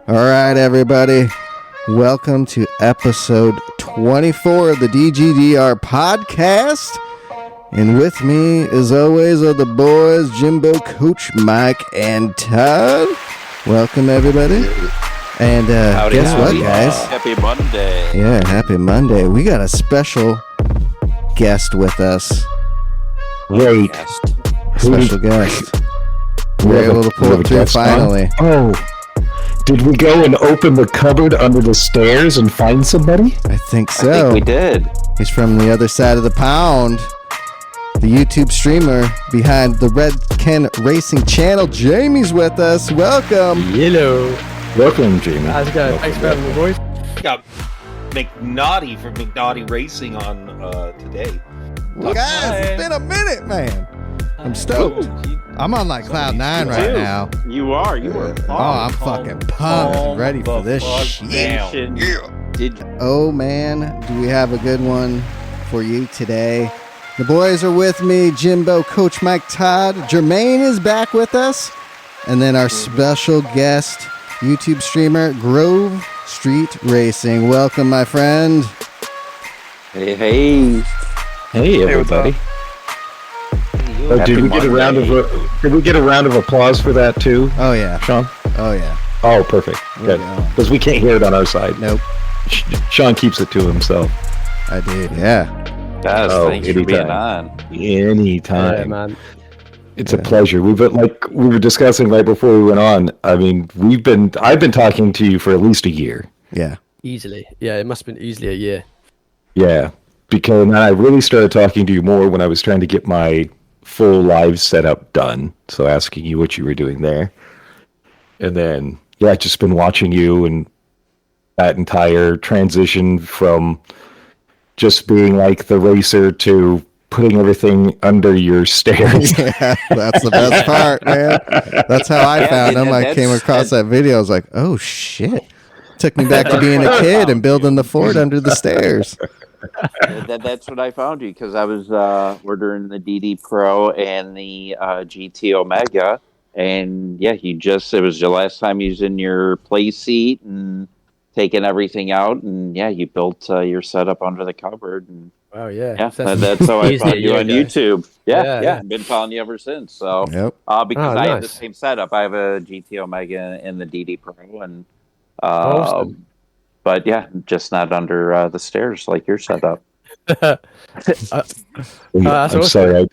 All right, everybody. Welcome to episode 24 of the DGDR podcast. And with me, as always, are the boys, Jimbo, Coach Mike, and Todd. Welcome, everybody. And guess what, guys? Happy Monday. Yeah, happy Monday. We got a special guest with us. Great. Special guest. We're able to pull it through finally. Oh. Did we go and open the cupboard under the stairs and find somebody? I think so. I think we did. He's from the other side of the pound. The YouTube streamer behind the Red Ken Racing channel. Jamie's with us. Welcome. Hello. Welcome, Jamie. How's it going? Thanks for having me, boys. Got McNaughty from McNaughty Racing on today. Guys, it's been a minute, man. I'm stoked. I'm on like cloud nine right now. You are. You were. Oh, I'm fucking pumped and ready for this shit. Oh man, do we have a good one for you today? The boys are with me, Jimbo, Coach Mike, Todd. Jermaine is back with us. And then our special guest, YouTube streamer, Grove Street Racing. Welcome, my friend. Hey, hey. Hey, everybody. Did we get a round of applause for that too? Oh yeah, Sean. Oh yeah. Oh, perfect. Good. Because we can't hear it on our side. Nope. Sean keeps it to himself. I did. Yeah. Guys, thanks for being on. Anytime. Yeah, man. It's a pleasure. We were discussing right before we went on. I mean, I've been talking to you for at least a year. Yeah. Easily. Yeah, it must have been easily a year. Yeah, because I really started talking to you more when I was trying to get my full live setup done. So asking you what you were doing there. And then, yeah, just been watching you and that entire transition from just being like the racer to putting everything under your stairs. Yeah, that's the best part, man. That's how I found him. I came across that video. I was like, oh shit. Took me back to being a kid and building the fort under the stairs. That's what I found you because I was ordering the DD Pro and the GT Omega, and yeah, it was your last time you was in your play seat and taking everything out, and yeah, you built your setup under the cupboard. And wow, yeah. That's how I found you on YouTube. Yeah, Yeah. I've been following you ever since. So Yep. because I have the nice. same setup, I have a GT Omega and the DD Pro, and Awesome. but yeah, just not under the stairs like your setup. I'm awesome. sorry,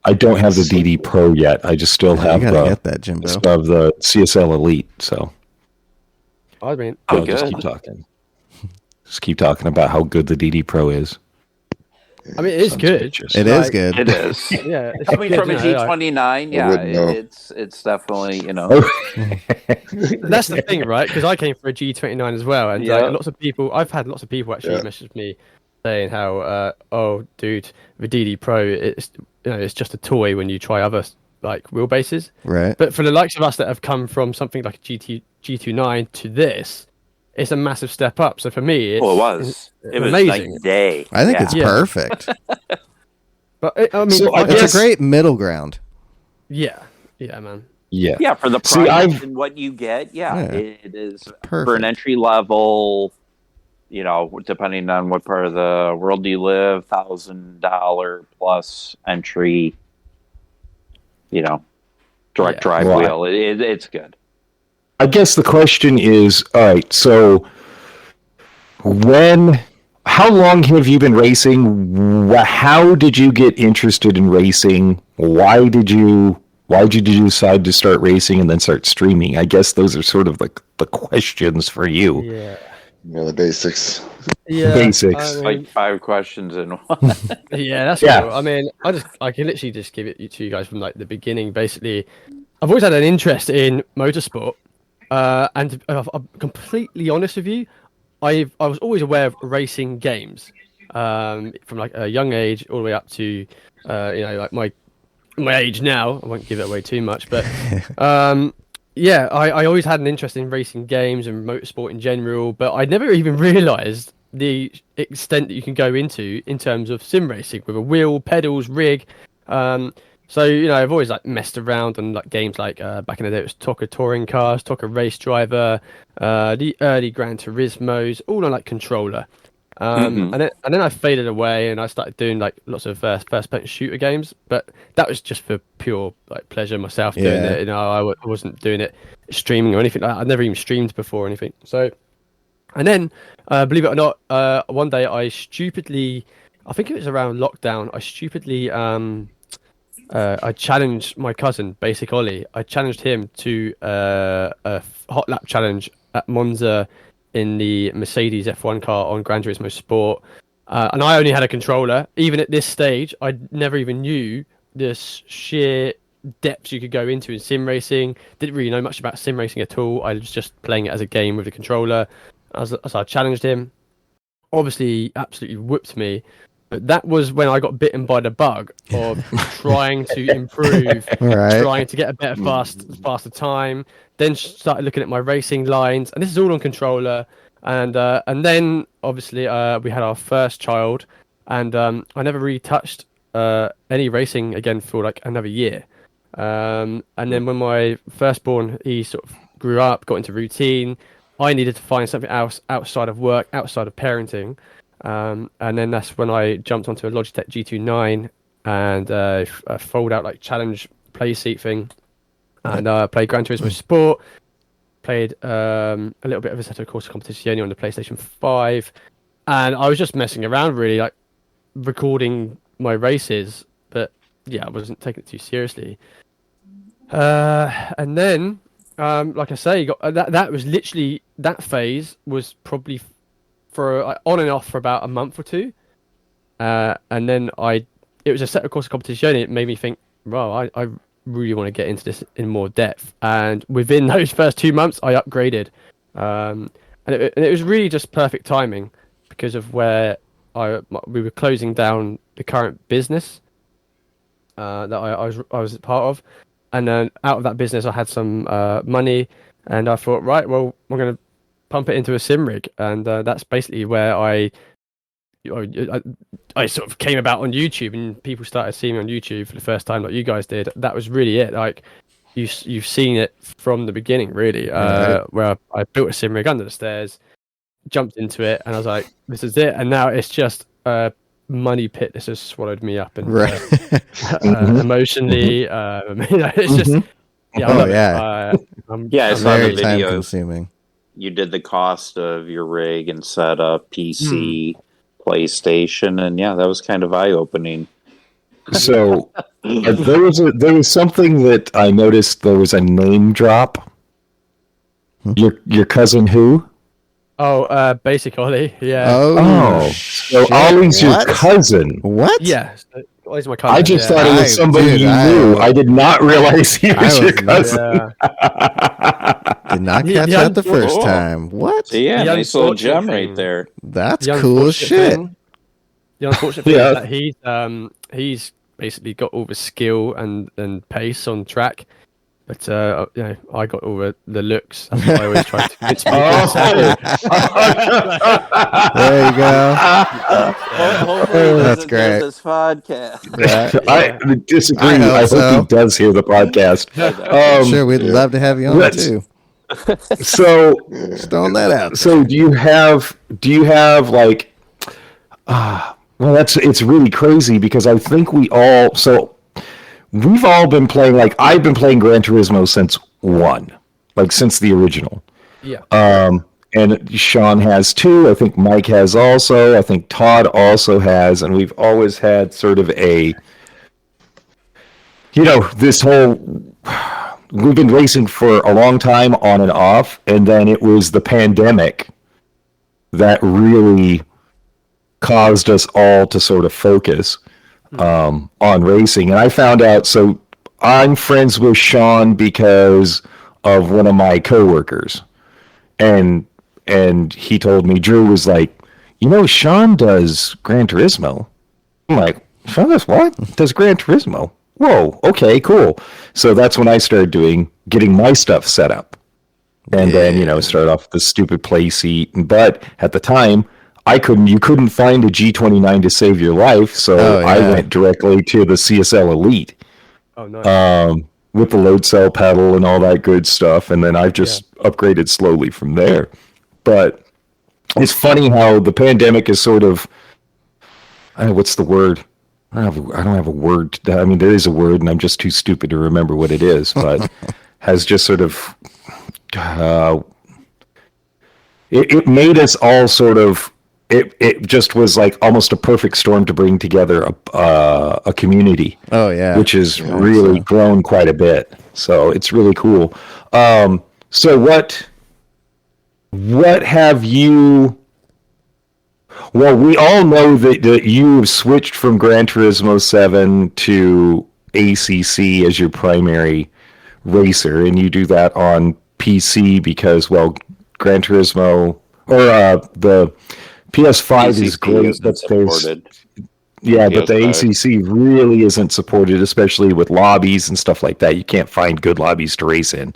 I don't have the DD Pro yet. I just still have You gotta get that, Jimbo. the CSL Elite. So I mean, I'll just keep talking. Just keep talking about how good the DD Pro is. it is good. Pictures. It is good. It is. Yeah. It's Coming good, from a you know, G29, yeah, wouldn't know. it's definitely, That's the thing, right? Because I came for a G29 as well, and Yeah. I've had lots of people actually message me saying how, oh, dude, the DD Pro, it's just a toy when you try other like wheelbases. Right. But for the likes of us that have come from something like a G29 to this, it's a massive step up. So for me, it was amazing. night and day. I think it's Yeah. perfect. But I mean, So I It's guess, a great middle ground. yeah, man. Yeah. Yeah, for the See, price and what you get, Yeah. it is for Perfect. an entry level. Depending on what part of the world you live, $1,000 plus entry. Direct drive Right. wheel. It's good. I guess the question is, all right, so how long have you been racing? How did you get interested in racing? Why did you decide to start racing and then start streaming? I guess those are sort of like the questions for you. Yeah. The basics. Yeah. Basics. I mean, Like 5 questions in one. yeah, that's Yeah. cool. I mean, I can literally just give it to you guys from like the beginning. Basically, I've always had an interest in motorsport, and I'm completely honest with you, I was always aware of racing games, from like a young age all the way up to, like my age now. I won't give it away too much, but yeah, I always had an interest in racing games and motorsport in general, but I never even realised the extent that you can go into in terms of sim racing with a wheel, pedals, rig. So, I've always like messed around on like games like back in the day it was TOCA Touring Cars, TOCA Race Driver, the early Gran Turismos, all on like controller. And then I faded away and I started doing like lots of first-person shooter games, but that was just for pure like pleasure myself doing it. I wasn't doing it streaming or anything. I'd never even streamed before or anything. So, and then believe it or not, one day I think it was around lockdown, I challenged my cousin, Basic Ollie. I challenged him to a hot lap challenge at Monza in the Mercedes F1 car on Gran Turismo Sport. And I only had a controller. Even at this stage, I never even knew this sheer depths you could go into in sim racing. Didn't really know much about sim racing at all. I was just playing it as a game with the controller. So I challenged him. Obviously, absolutely whooped me. But that was when I got bitten by the bug of trying to improve, trying to get a better, faster time. Then started looking at my racing lines, and this is all on controller. And then obviously we had our first child, and I never really touched any racing again for like another year. And then when my firstborn, he sort of grew up, got into routine, I needed to find something else outside of work, outside of parenting. And then that's when I jumped onto a Logitech G29 and a fold out like challenge play seat thing, and played Gran Turismo Sport, played a little bit of Assetto Corsa Competizione on the PlayStation 5, and I was just messing around really, like recording my races, but yeah, I wasn't taking it too seriously. And then like I say, that was literally, that phase was probably for on and off for about a month or two, and then it was Assetto Corsa Competizione. It made me think, well, I really want to get into this in more depth, and within those first 2 months I upgraded, and it was really just perfect timing because of where we were closing down the current business that I was part of, and then out of that business I had some money, and I thought, right, well, I'm going to pump it into a sim rig, and that's basically where I sort of came about on YouTube, and people started seeing me on YouTube for the first time, like you guys did. That was really it. Like you've seen it from the beginning, really, where I built a sim rig under the stairs, jumped into it, and I was like, this is it. And now it's just a money pit that's just swallowed me up, and emotionally, it's just I saw the video. Time consuming. You did the cost of your rig and setup, PC, PlayStation, and yeah, that was kind of eye-opening. So there was something that I noticed. There was a name drop. Your cousin who? Oh, Basic Ollie. Yeah. Oh, so Ollie's your cousin. What? Yeah. Ollie's my cousin. I just thought it was somebody you knew. I did not realize he was your cousin. Did not catch that the first time. What? So yeah, nice little gem right there. That's cool as shit. The unfortunate thing is that he's basically got all the skill and pace on track, but I got all the looks. That's what I always try to convince people. There you go. Hopefully That's great. This podcast. I disagree. I hope he does hear the podcast. Sure, we'd love to have you on too. So just throwing that out. So do you have like well, it's really crazy because I think we've all been playing, like I've been playing Gran Turismo since since the original. Yeah. And Sean has too. I think Mike has also. I think Todd also has, and we've always had sort of a this whole. We've been racing for a long time on and off, and then it was the pandemic that really caused us all to sort of focus on racing. And I found out, so I'm friends with Sean because of one of my coworkers. And he told me, Drew was like, Sean does Gran Turismo. I'm like, Sean does what? Does Gran Turismo? Whoa, okay, cool. So that's when I started getting my stuff set up. And then, start off with the stupid play seat. But at the time, you couldn't find a G29 to save your life. So I went directly to the CSL Elite. Oh, nice. With the load cell pedal and all that good stuff, and then I've just upgraded slowly from there. But it's funny how the pandemic is sort of, what's the word? I don't have a word. I mean, there is a word, and I'm just too stupid to remember what it is. But has just sort of, it made us all sort of. It just was like almost a perfect storm to bring together a community. Oh yeah, which has really grown quite a bit. So it's really cool. So what have you? Well, we all know that you have switched from Gran Turismo 7 to ACC as your primary racer, and you do that on PC because, well, Gran Turismo or the PS5 is great, but but the ACC really isn't supported, especially with lobbies and stuff like that. You can't find good lobbies to race in.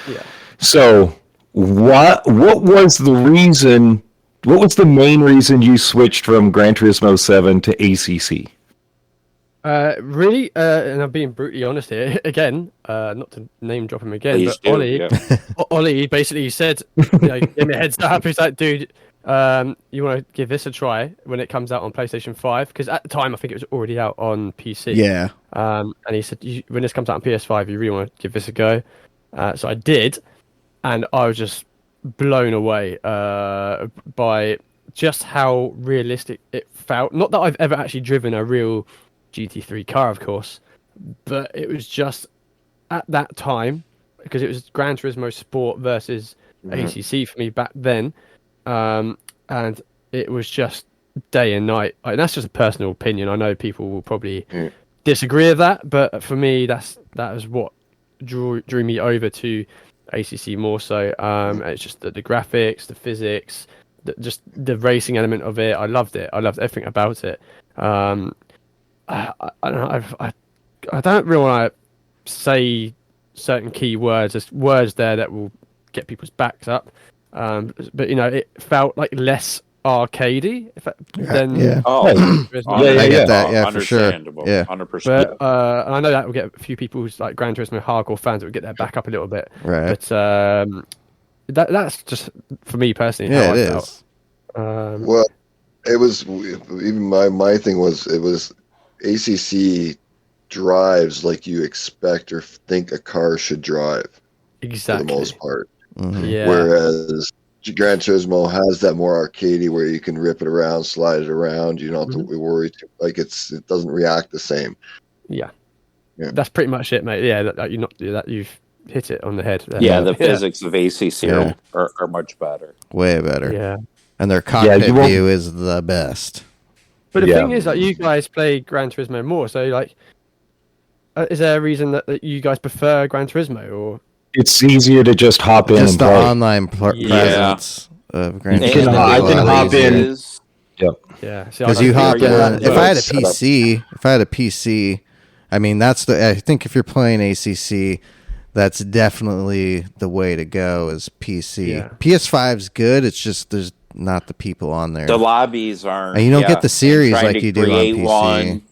Yeah. So, what was the reason? What was the main reason you switched from Gran Turismo 7 to ACC? Really, and I'm being brutally honest here again, not to name drop him again, Please but Ollie basically said, give me a heads up. He's like, dude, you want to give this a try when it comes out on PlayStation 5? Because at the time, I think it was already out on PC. Yeah. And he said, when this comes out on PS5, you really want to give this a go. So I did, and I was just blown away by just how realistic it felt. Not that I've ever actually driven a real GT3 car, of course, but it was just at that time, because it was Gran Turismo Sport versus ACC for me back then, and it was just day and night. And that's just a personal opinion. I know people will probably disagree with that, but for me, that is what drew me over to ACC more so. It's just the graphics, the physics, just the racing element of it. I loved it. I loved everything about it. I don't really want to say certain key words. There's words there that will get people's backs up. But it felt like less arcadey than I get that. Yeah, for sure. Yeah, 100%. But I know that will get a few people who's like Gran Turismo hardcore fans that will get their back up a little bit. Right. But that's just for me personally. Yeah, how it I is. Felt. Well, it was even my thing was it was ACC drives like you expect or think a car should drive Exactly. for the most part. Mhm. Yeah. Whereas Gran Turismo has that more arcadey where you can rip it around, slide it around. You don't have to worry. It doesn't react the same. Yeah. Yeah. That's pretty much it, mate. Yeah, that you've hit it on the head. There. Yeah, the physics of ACC are much better. Way better. Yeah. And their cockpit view is the best. But the thing is, like, you guys play Gran Turismo more, so like, is there a reason that you guys prefer Gran Turismo, or? It's easier to just hop in Just and the play. online presence of Gran Turismo. I can hop in. Yep. Yeah. Because you hop in. If I had a PC, I mean, I think if you're playing ACC, that's definitely the way to go is PC. Yeah. PS5's good. It's just there's not the people on there. The lobbies aren't. And you don't get the series like you do on create PC. one.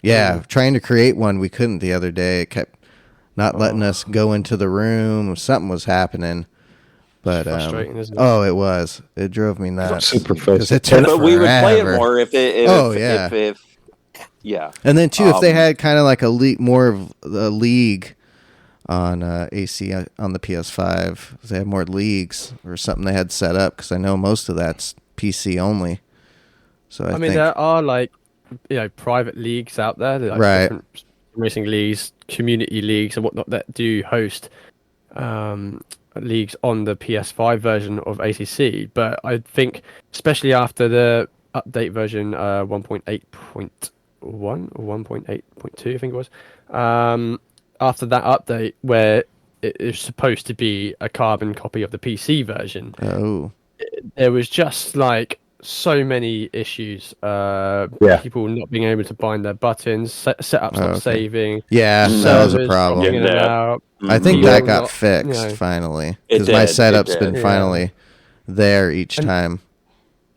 Yeah, trying to create one, we couldn't the other day. It kept not letting us go into the room. Something was happening. But frustrating, isn't it? Oh, it was. It drove me nuts. Super frustrating. It took But we would play it forever. more if And then too, if they had kind of like a league, more of a league on AC on the PS5, if they had more leagues or something they had set up, because I know most of that's PC only. So I think there are like private leagues out there, like Right. different racing leagues, community leagues, and whatnot that do host leagues on the PS5 version of ACC. But I think, especially after the update version 1.8.1 or 1.8.2, I think it was. After that update, where it is supposed to be a carbon copy of the PC version, there was just like so many issues. People not being able to bind their buttons, setups not saving. Yeah, that was a problem. In and out. I think People that got not, fixed finally It because my did, setup's it been did. finally there each time.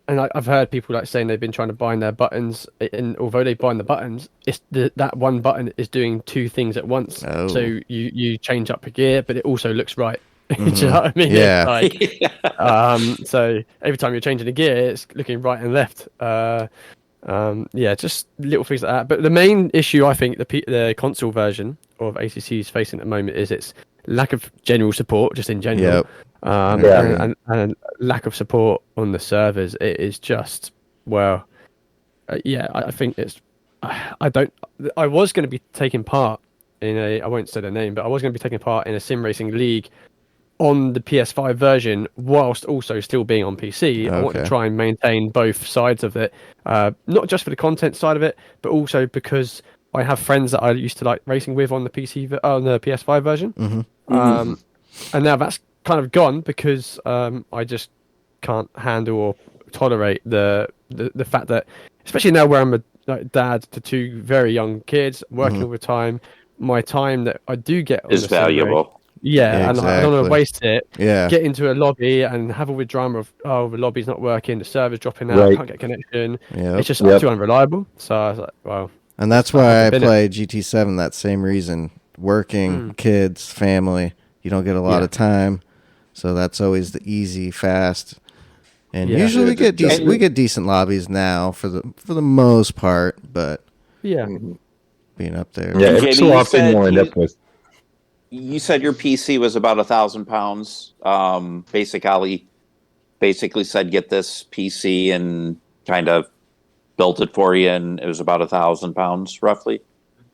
and I've heard people like saying they've been trying to bind their buttons, and although they bind the buttons, it's that one button is doing two things at once. Oh. So you change up a gear, but it also looks right. Do you know what I mean? Yeah. It's like, so every time you're changing a gear, it's looking right and left. Just little things like that. But the main issue I think the console version of ACC is facing at the moment is its lack of general support, just in general. Yep. And lack of support on the servers. It is just I think it's. I was going to be taking part in I won't say the name, but I was going to be taking part in a sim racing league on the PS5 version, whilst also still being on PC. I want to try and maintain both sides of it, not just for the content side of it, but also because I have friends that I used to like racing with on the PS5 version. And now that's kind of gone because I just can't handle or tolerate the fact that, especially now where I'm a dad to two very young kids, working all the time, my time that I do get on is the sim race, valuable. Yeah, and I don't want to waste it. Yeah. Get into a lobby and have all the drama of the lobby's not working, the server's dropping out, can't get connection. Yep. It's just too unreliable. So I was like, well. And that's why I play GT7. That same reason. Working, kids, family. You don't get a lot of time, so that's always the easy, fast. And usually we get decent lobbies now for the most part, but being up there. Yeah, it's so often you end up with. You said your PC was about £1,000. Basically said get this PC and kind of built it for you, and it was about £1,000 roughly.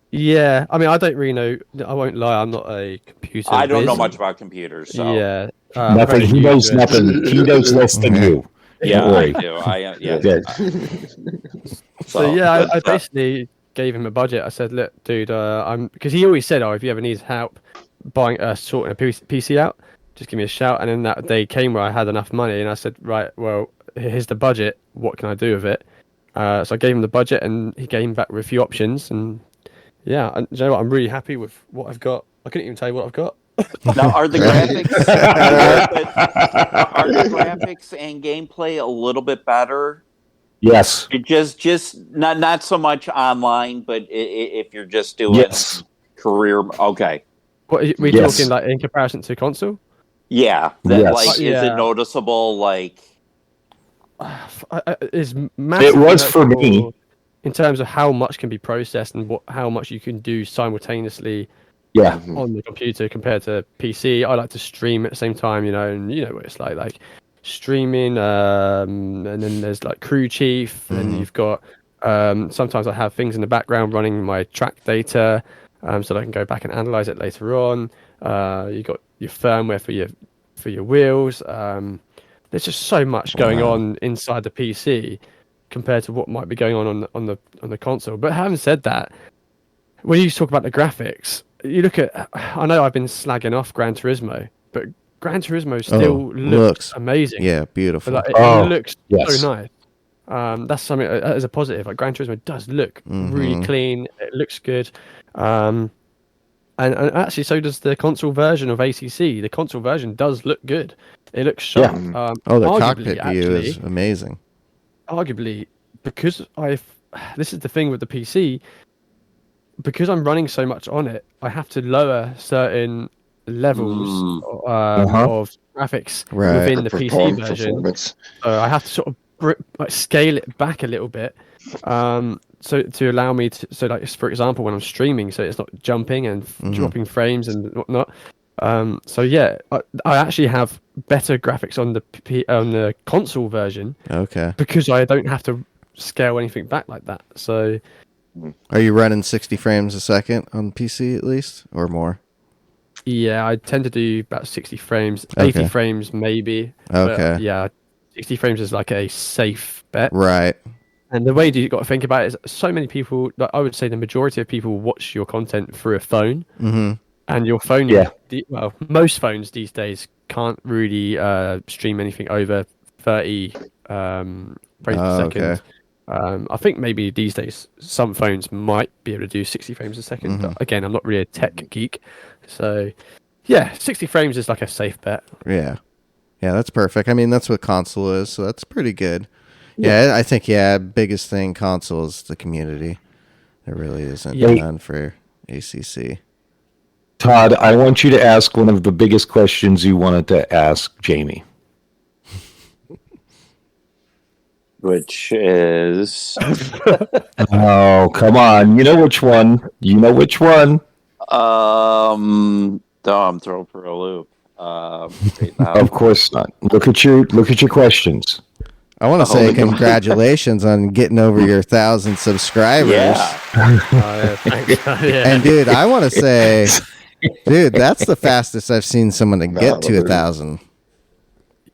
Yeah, I mean, I don't really know. I won't lie, I'm not a computer. I don't know much about computers, so nothing. He knows nothing. He knows less than you. Yeah, I do. I basically gave him a budget. I said, look, dude, because he always said, if you ever need help sorting a PC out, just give me a shout. And then that day came where I had enough money, and I said, right, well, here's the budget. What can I do with it? So I gave him the budget, and he came back with a few options. And and you know what? I'm really happy with what I've got. I couldn't even tell you what I've got. Now, are the graphics and gameplay a little bit better? Yes. Just not so much online, but if you're just doing career, okay. What are we talking like in comparison to console? Yeah, is it noticeable? Like, is massive. It was for me in terms of how much can be processed and how much you can do simultaneously. On the computer compared to PC. I like to stream at the same time, and you know what it's like streaming, and then there's like crew chief, and you've got sometimes I have things in the background running my track data, so that I can go back and analyze it later on. You got your firmware for your wheels. There's just so much going on inside the PC compared to what might be going on the console. But having said that, when you talk about the graphics, you look at, I know I've been slagging off Gran Turismo, but Gran Turismo still looks amazing. Yeah, beautiful. It looks so nice. That's something as a positive. Like Gran Turismo does look really clean. It looks good. And actually, so does the console version of ACC. The console version does look good. It looks sharp. The cockpit view is amazing. Arguably, because this is the thing with the PC. Because I'm running so much on it, I have to lower certain levels of graphics within the PC version. I have to sort of scale it back a little bit, so to allow me to. So, like for example, when I'm streaming, so it's not jumping and dropping frames and whatnot. I actually have better graphics on the console version. Okay. Because I don't have to scale anything back like that. So. Are you running 60 frames a second on PC at least, or more? Yeah, I tend to do about 60 frames, 80 frames maybe. Okay. But 60 frames is like a safe bet. Right. And the way you got to think about it is so many people, like I would say the majority of people watch your content through a phone. And your phone, most phones these days can't really stream anything over 30 frames per second. Okay. I think maybe these days some phones might be able to do 60 frames a second. But again, I'm not really a tech geek. So, 60 frames is like a safe bet. Yeah. Yeah, that's perfect. I mean, that's what console is, so that's pretty good. Yeah, I think biggest thing console is the community. There really isn't none for ACC. Todd, I want you to ask one of the biggest questions you wanted to ask Jamie. Which is Oh, come on. You know which one. I'm thrown for a loop. Right now. Of course not. Look at your questions. I want to say congratulations on getting over your 1,000 subscribers. Yeah. Thanks. And dude, I want to say, dude, that's the fastest I've seen someone to get to 1,000.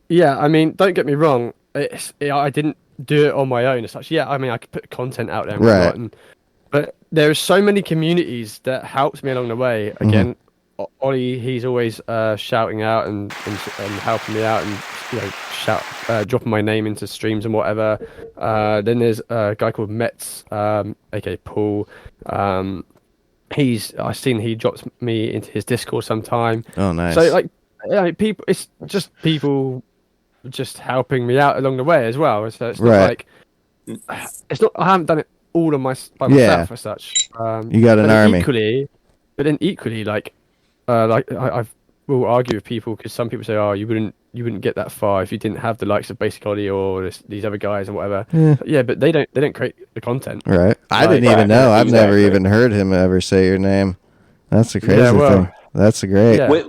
Yeah, I mean, don't get me wrong. I didn't do it on my own as such. Yeah, I mean, I could put content out there and whatnot, but there's so many communities that helped me along the way. Again, Ollie, he's always shouting out and helping me out, and dropping my name into streams and whatever. Then there's a guy called Metz, aka Paul. I've seen he drops me into his Discord sometime. Oh, nice. So people, it's just people just helping me out along the way as well. So it's not like it's not. I haven't done it all by myself as such. You got an army. Equally, I will argue with people because some people say, "Oh, you wouldn't get that far if you didn't have the likes of Basic Ollie or these other guys and whatever." Yeah, but they don't create the content. Right. I didn't even know. I've never even heard him ever say your name. That's the crazy thing. That's great. Yeah.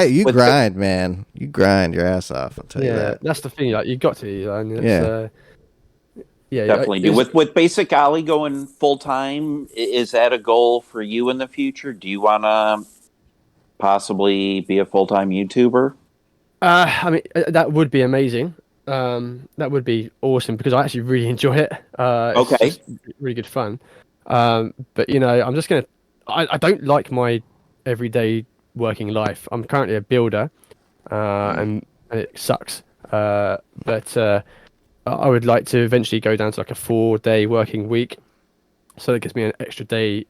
You grind, man. You grind your ass off. I'll tell you that. That's the thing. Like you got to. Definitely do. With Basic Ollie going full time, is that a goal for you in the future? Do you want to possibly be a full time YouTuber? I mean, that would be amazing. That would be awesome because I actually really enjoy it. It's really good fun. But I'm just gonna. I don't like my everyday working life. I'm currently a builder, and it sucks. But I would like to eventually go down to like a 4-day working week, so that gives me an extra day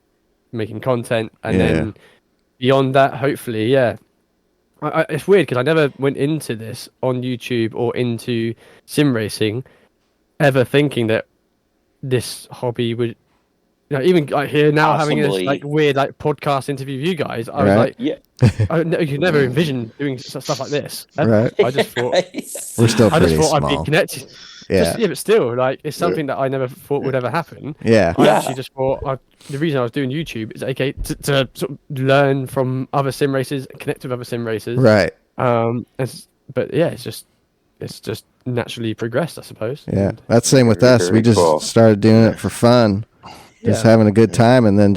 making content, and then beyond that, hopefully, it's weird because I never went into this on YouTube or into sim racing ever thinking that this hobby would. Even here now having this weird podcast interview with you guys, I was like, I could never envision doing stuff like this. Right. I just thought we're still pretty small. small. I'd be connected. But still, it's something that I never thought would ever happen. Yeah. I actually just thought the reason I was doing YouTube is to sort of learn from other sim racers, connect with other sim racers. Right. It's just naturally progressed, I suppose. Yeah, that's the same with us. We just started doing it for fun. Just having a good time, and then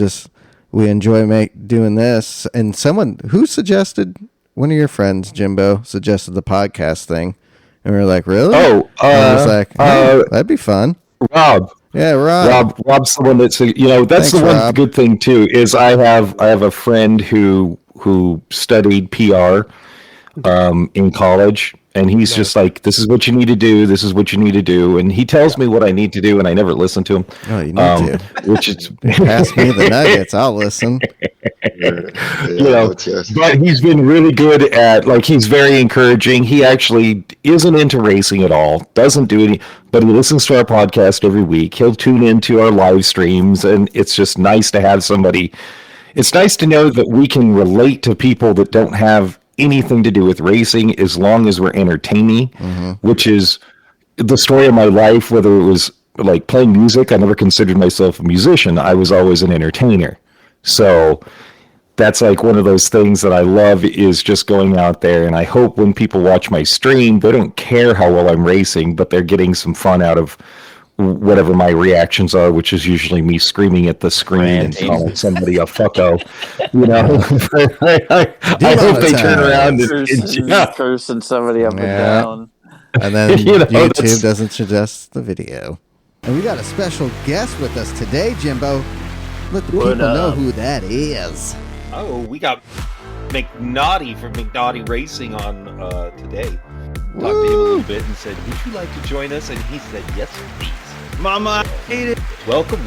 we enjoy doing this. And who suggested, one of your friends, Jimbo, suggested the podcast thing, and we were like, really? Oh, I was like, that'd be fun. Rob. Yeah, Rob. Rob's the one that's that's the one good thing too is I have a friend who studied PR in college. And he's just like, this is what you need to do. This is what you need to do. And he tells me what I need to do, and I never listen to him. Oh, you need to. Which is pass me the nuggets. I'll listen. But he's been really good at, he's very encouraging. He actually isn't into racing at all. Doesn't do any, but he listens to our podcast every week. He'll tune into our live streams, and it's just nice to have somebody. It's nice to know that we can relate to people that don't have anything to do with racing as long as we're entertaining, which is the story of my life. Whether it was like playing music, I never considered myself a musician. I was always an entertainer. So that's like one of those things that I love, is just going out there. And I hope when people watch my stream, they don't care how well I'm racing, but they're getting some fun out of whatever my reactions are, which is usually me screaming at the screen and calling somebody a fucko. I hope they turn around and cursing somebody up and down. And then YouTube doesn't suggest the video. And we got a special guest with us today, Jimbo. Let the people know who that is. Oh, we got McNaughty from McNaughty Racing on today. Talked to him a little bit and said, would you like to join us? And he said, yes, please. Mama, I hate it. Welcome.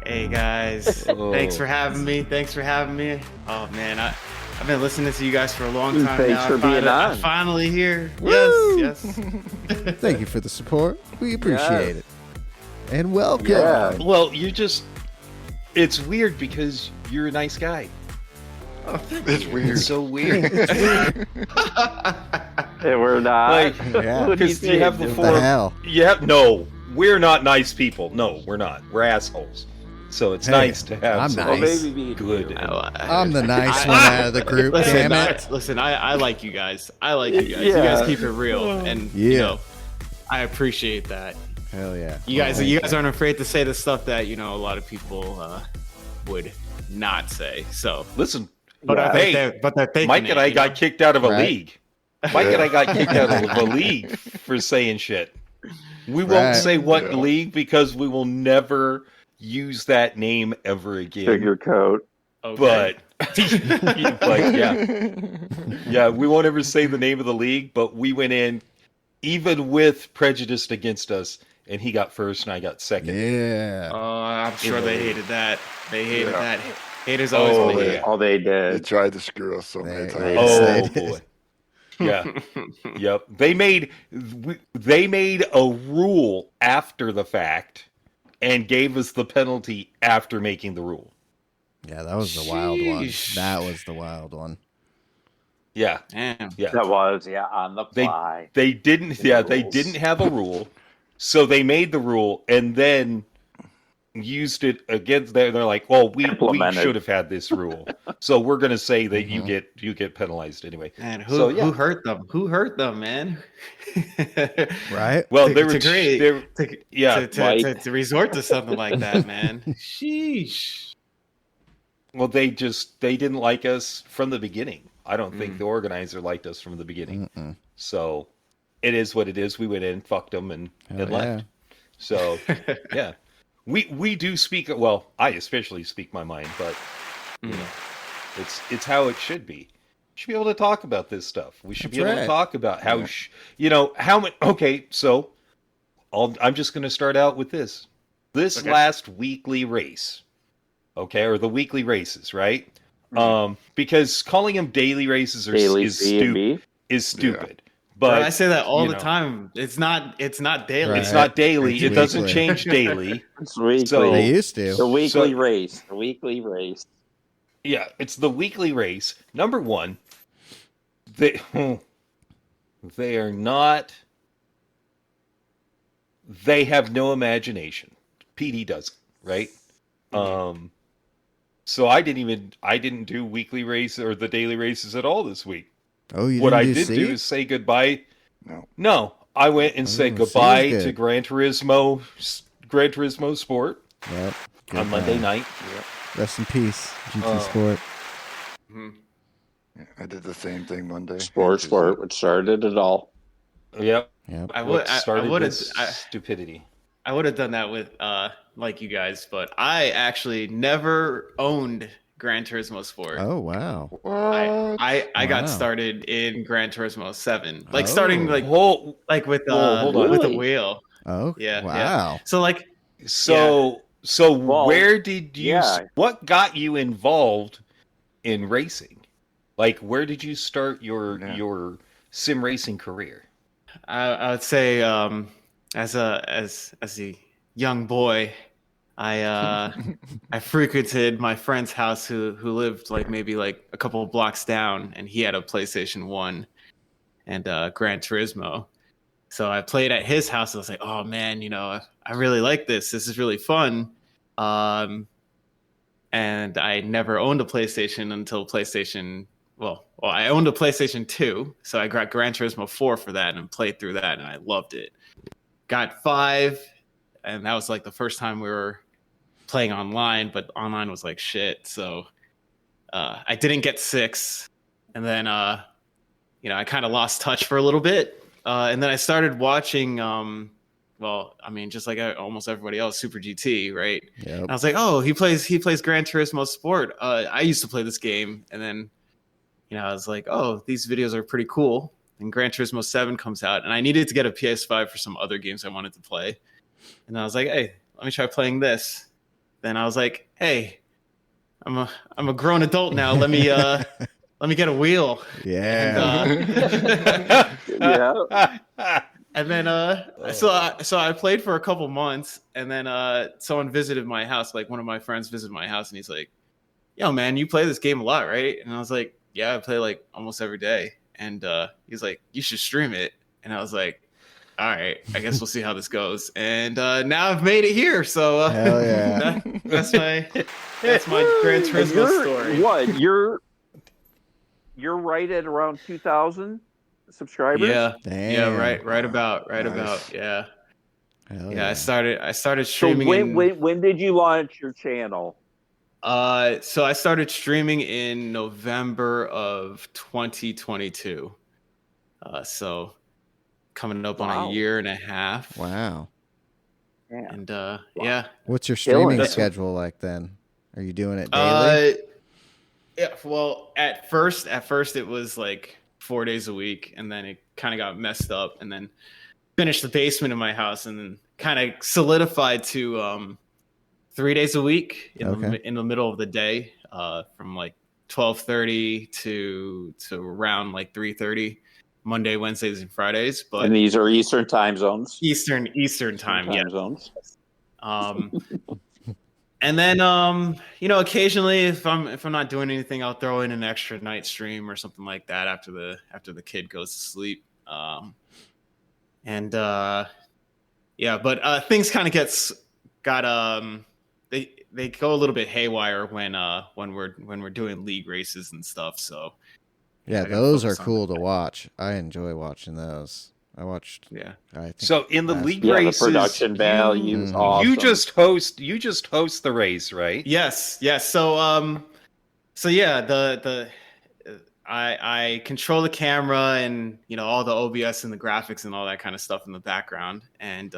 Hey, guys. Thanks for having me. Oh, man. I've been listening to you guys for a long time Thanks now. for being on. I'm finally here. Woo! Yes. Thank you for the support. We appreciate it. And welcome. Yeah. Well, it's weird because you're a nice guy. It's weird. It's so weird. Hey, we're not. Like, Yeah. What do because you have the What four. the hell? No, we're not nice people. No, we're not. We're assholes. So it's Hey, nice to have I'm someone nice. Maybe be good. I'm the nice one out of the group, damn it. Listen, I like you guys. I like you guys. Yeah. You guys keep it real, and Yeah. you know, I appreciate that. Hell yeah. You guys aren't afraid to say the stuff that a lot of people would not say. So, Listen, but hey, they're thinking Mike and I got kicked out of a Right. league. Mike and I got kicked out of a league for saying shit. We won't Right. say what Yeah. league because we will never use that name ever again. sugarcoat. Okay. But yeah, we won't ever say the name of the league. But we went in, even with prejudice against us, and he got first and I got second. Yeah. I'm sure they hated that. They hated Yeah. that. Haters always Oh, gonna yeah. hate. All they They did. tried to screw us so many They- times. Oh Yes, they boy. Yeah. Yep. They made a rule after the fact and gave us the penalty after making the rule. Yeah, that was the wild one. Sheesh. That was the wild one. Yeah. Damn. Yeah. That was on the fly. They didn't they rules. didn't have a rule. So they made the rule and then used it against they're like, well, we Implemented. should have had this rule. So we're gonna say that you get penalized anyway. Man, So, yeah. who hurt them? Who hurt them, man? Right? Well, To- they were to create- they were- to, yeah. to resort to something like that, man. Sheesh. Well, they didn't like us from the beginning. I don't think the organizer liked us from the beginning. Mm-mm. So it is what it is. We went in, fucked them, and Hell left. So yeah, we do speak. Well, I especially speak my mind, but you know, it's how it should be. We should be able to talk about this stuff. We should be That's able right. to talk about how how many. Okay, so I'm just going to start out with this. This Okay. last weekly race, okay, or the weekly races, right? Because calling them daily races Daily is B&B. stupid. But But I say that all you the know, time. It's not daily. Right. It's not daily. It's It doesn't weekly. change daily. It's weekly. So- They used to. the weekly So- race. The weekly race. Yeah, it's the weekly race. Number one, they are not. They have no imagination. PD doesn't, right? So I didn't do weekly race or the daily races at all this week. Oh, you What I didn't did do do C? is say goodbye. No. No, I went and Oh, said C was goodbye good. to Gran Turismo Sport Yep. Good on Monday man. night. Rest in peace, GT Uh, Sport. Yeah, I did the same thing Monday. Sport, which started it all. Yep. Yep. I What would. I started would have. this stupidity. I would have done that with like you guys, but I actually never owned Gran Turismo Sport. Oh wow. What? I Wow. got started in Gran Turismo 7, like starting Oh. like Whoa. with Whoa, hold on. with the Really? wheel. Oh Yeah, wow. So like So Well, where did you? yeah. What got you involved in racing? Like, where did you start your sim racing career? I would say as a young boy, I frequented my friend's house who lived like maybe like a couple of blocks down, and he had a PlayStation 1 and Gran Turismo. So I played at his house. I was like, oh man, I really like this. This is really fun. And I never owned a PlayStation until PlayStation. Well, I owned a PlayStation 2, so I got Gran Turismo 4 for that and played through that, and I loved it. Got 5, and that was like the first time we were playing online, but online was like shit. So I didn't get 6, and then I kind of lost touch for a little bit, and then I started watching. Just like almost everybody else, Super GT, right? Yep. And I was like, oh, he plays Gran Turismo Sport. I used to play this game, and then I was like, oh, these videos are pretty cool. And Gran Turismo 7 comes out, and I needed to get a PS5 for some other games I wanted to play. And I was like, hey, let me try playing this. Then I was like, hey, I'm a grown adult now. Let me let me get a wheel. Yeah. And then so I played for a couple months, and then someone visited my house. Like one of my friends visited my house, and he's like, "Yo, man, you play this game a lot, right?" And I was like, "Yeah, I play like almost every day." And he's like, "You should stream it." And I was like, "All right, I guess we'll see how this goes." And now I've made it here. So Hell yeah. that's my Gran Turismo story. What you're right at around 2,000 subscribers. Yeah, Damn. yeah, right about, Nice. yeah. Hell Yeah, I started So streaming. when did you launch your channel? So I started streaming in November of 2022. So coming up on Wow. a year and a half. Wow. Yeah. And yeah. What's your Killing streaming it. schedule like then? Are you doing it daily? Yeah, well, at first it was like 4 days a week, and then it kind of got messed up, and then finished the basement of my house, and then kind of solidified to 3 days a week in the middle of the day, from like 12:30 to around like 3:30, Monday, Wednesdays, and Fridays. But And these are Eastern time zones. Eastern time, yeah. Zones. And then occasionally if I'm not doing anything, I'll throw in an extra night stream or something like that after the kid goes to sleep. But things kind of they go a little bit haywire when we're doing league races and stuff. So Yeah, I gotta those are focus on cool that. to watch. I enjoy watching those. I watched. Yeah. I think So in the last league week. Yeah, the races, production value is Mhm. awesome. you just host the race, right? Yes. So yeah, I control the camera and all the OBS and the graphics and all that kind of stuff in the background, and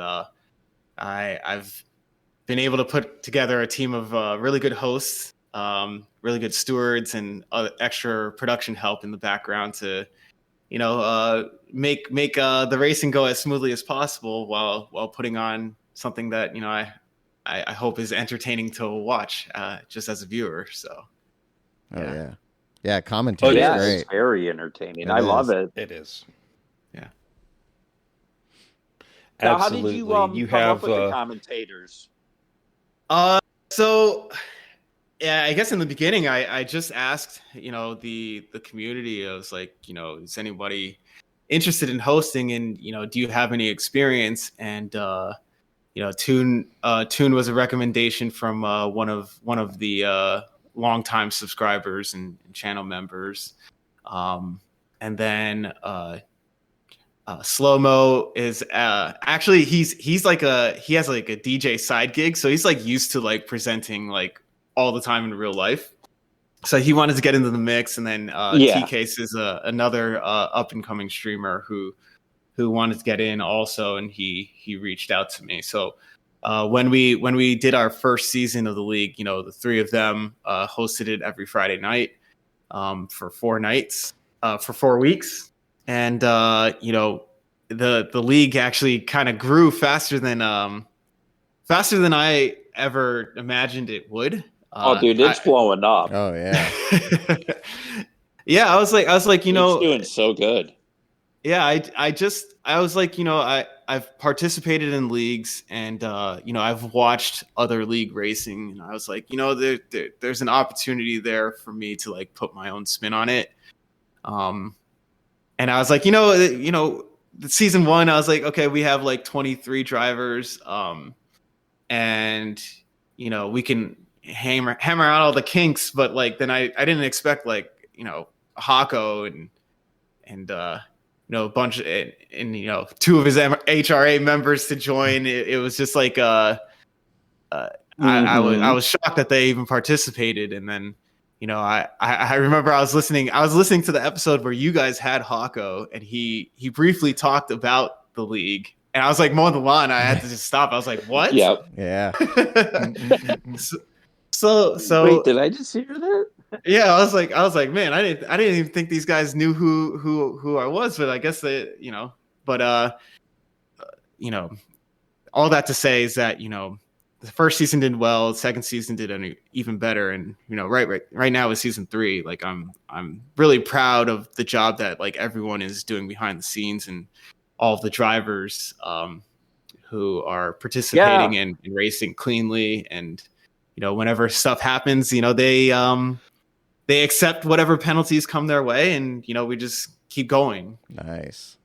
I've been able to put together a team of really good hosts, really good stewards, and extra production help in the background to make the racing go as smoothly as possible while putting on something that I hope is entertaining to watch just as a viewer. So Yeah, commentary Yeah, is it's great. very entertaining. It I is. love it. It is. Yeah. Now, Absolutely. how did you come have up with the commentators? So yeah, I guess in the beginning I just asked the community. I was like, is anybody interested in hosting, and do you have any experience? And Toon was a recommendation from one of the longtime subscribers and channel members, and then Slow Mo is actually he has like a DJ side gig, so he's like used to like presenting like all the time in real life. So he wanted to get into the mix, and then T-Case is another up and coming streamer who wanted to get in also, and he reached out to me. So when we did our first season of the league, the three of them hosted it every Friday night for 4 nights for 4 weeks, and the league actually kind of grew faster than I ever imagined it would. Dude, it's blowing up. Oh yeah. Yeah, I was like, It's doing so good. Yeah, I was like, I've participated in leagues, and I've watched other league racing, and I was like, there's an opportunity there for me to like put my own spin on it. And I was like, season 1, I was like, okay, we have like 23 drivers, and we can hammer out all the kinks, but like then I didn't expect like Hako and a bunch of, and 2 of his HRA members to join. It was just like I was shocked that they even participated. And then I remember I was listening to the episode where you guys had Hako, and he briefly talked about the league, and I was like mowing the lawn. I had to just stop. I was like, what? Yep. Yeah. So Wait, did I just hear that? yeah, I was like, man, I didn't even think these guys knew who I was, but I guess they, all that to say is that, the first season did well, the second season did even better, and right now with season 3, like I'm really proud of the job that like everyone is doing behind the scenes, and all of the drivers who are participating in racing cleanly, and whenever stuff happens, they accept whatever penalties come their way, and we just keep going. Nice.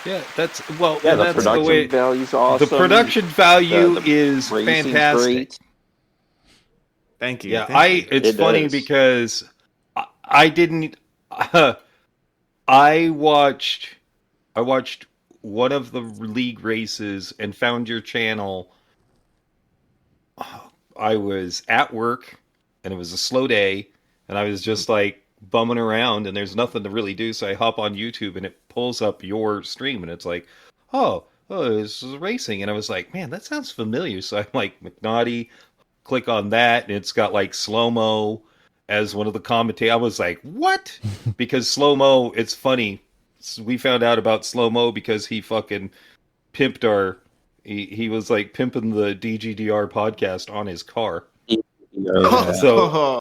Yeah, that's the that's production the way. value's awesome. The production value is racing's fantastic. great. Thank you. Yeah, Thank you. it's funny because I didn't. I watched one of the league races and found your channel. I was at work and it was a slow day, and I was just like bumming around, and there's nothing to really do, so I hop on YouTube and it pulls up your stream, and it's like, oh, this is racing, and I was like, man, that sounds familiar. So I'm like, McNaughty, click on that, and it's got like Slow-Mo as one of the commentators. I was like, what? Because Slow-Mo, it's funny. We found out about Slow-Mo because he fucking pimped our. He was like pimping the DGDR podcast on his car. So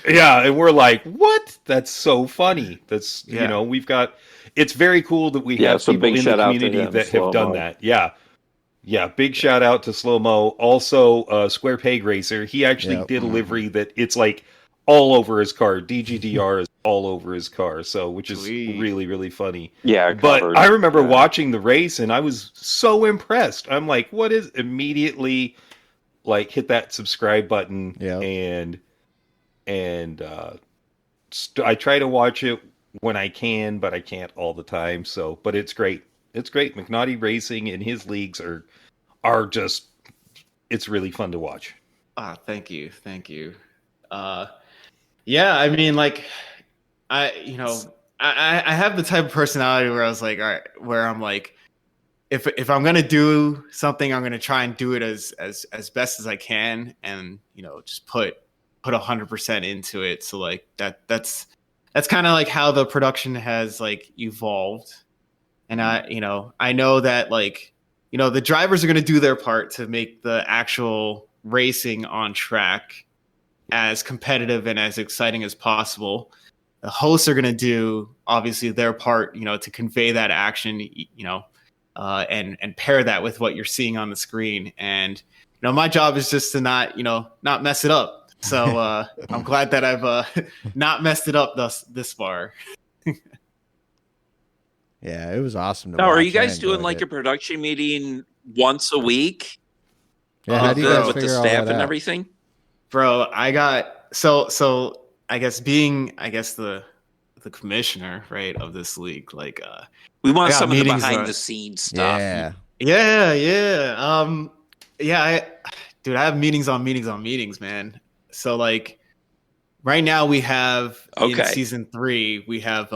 yeah, and we're like, what? That's so funny. That's we've got. It's very cool that we have people in the community that have done that. Yeah, big shout out to Slow-Mo. Also, Square Peg Racer. He actually did a livery that it's like all over his car. DGDR is all over his car, so which is really, really funny. Yeah, but I remember watching the race, and I was so impressed. I'm like, what is immediately like hit that subscribe button, and I try to watch it when I can, but I can't all the time. So, but it's great. It's great. McNaughty Racing and his leagues are just, it's really fun to watch. Thank you. Yeah, I mean, like, I have the type of personality where I was like, all right, where I'm like, if I'm gonna do something, I'm gonna try and do it as best as I can, and just put 100% into it. So like that's kind of like how the production has like evolved. And I know that like, the drivers are going to do their part to make the actual racing on track as competitive and as exciting as possible. The hosts are going to do obviously their part, to convey that action, and pair that with what you're seeing on the screen. And, my job is just to not mess it up. So I'm glad that I've not messed it up this far. Yeah, it was awesome to Now, watch. are you guys doing like a production meeting once a week? Yeah, how do you guys with the figure all staff that and out? everything? Bro, I got so I guess being the commissioner, right, of this league, like we want some of the meetings, behind the scenes stuff. Yeah. I have meetings on meetings, man. So like right now we have in season 3 we have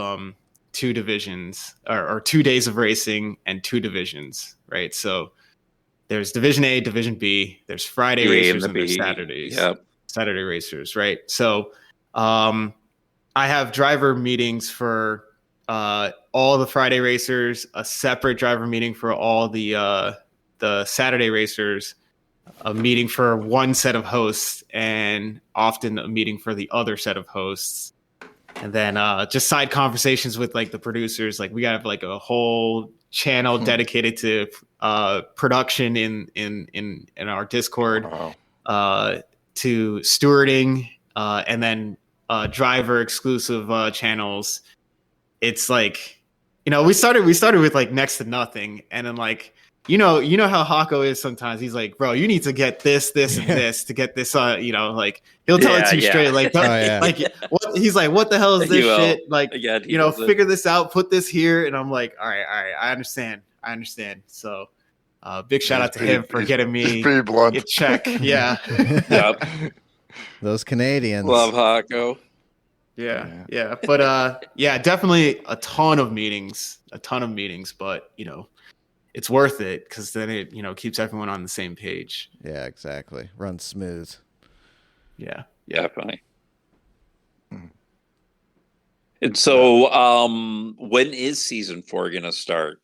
2 divisions or 2 days of racing and 2 divisions, right? So there's Division A, Division B, there's Friday racers and there's Saturdays. Yep. Saturday racers, right? So I have driver meetings for all the Friday racers, a separate driver meeting for all the Saturday racers, a meeting for one set of hosts, and often a meeting for the other set of hosts. And then just side conversations with like the producers. Like we got like a whole channel dedicated to production in our Discord, to stewarding, and then driver exclusive channels. It's like, we started with like next to nothing, and then like you know how Hako is sometimes. He's like, bro, you need to get this, and this to get this. Like he'll tell it to you straight. Like, like what? He's like, what the hell is this shit? Like, figure this out. Put this here, and I'm like, all right, I understand. So, big shout out to him for getting me a check. Yeah. Yep. Those Canadians. Love Hako. Yeah. But definitely a ton of meetings, but it's worth it because then it keeps everyone on the same page. Yeah, exactly. Runs smooth. Yeah. Definitely. And so when is season 4 gonna start?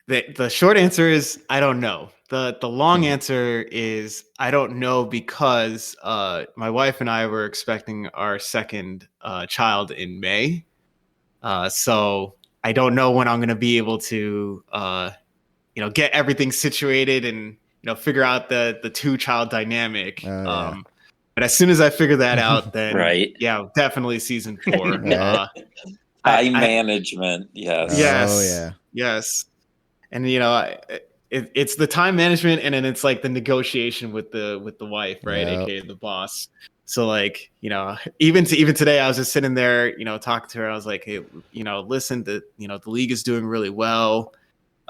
The short answer is I don't know. The long answer is I don't know because my wife and I were expecting our second child in May. So I don't know when I'm going to be able to, get everything situated and, figure out the 2-child dynamic. But as soon as I figure that out, then right. Yeah, definitely season 4. Time management. Yes. Yes. Oh, yeah. Yes. And, it's the time management, and then it's like the negotiation with the wife, right? Yep. AKA the boss. So like, even today, I was just sitting there, talking to her. I was like, hey, listen, the league is doing really well.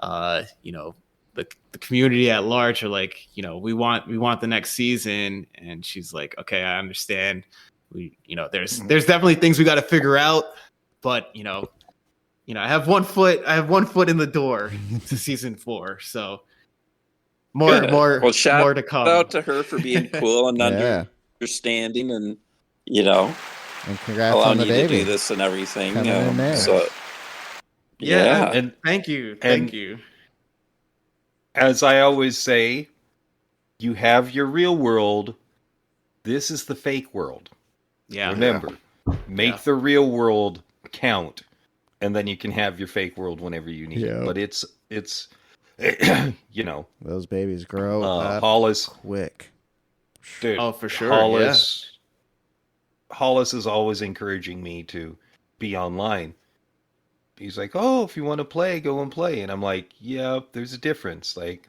The community at large are like, we want the next season. And she's like, okay, I understand. There's definitely things we got to figure out, but I have one foot in the door to season 4. So more Well, more to come. Shout out to her for being cool and understanding, and and congrats allowing on the you baby. to do this and everything. Coming in there. So and thank you. As I always say, you have your real world. This is the fake world. Yeah. Remember, make the real world count, and then you can have your fake world whenever you need it. But it's those babies grow up Hollis quick. Dude, oh, for sure. Hollis is always encouraging me to be online. He's like, oh, if you want to play, go and play. And I'm like, yeah, there's a difference. Like,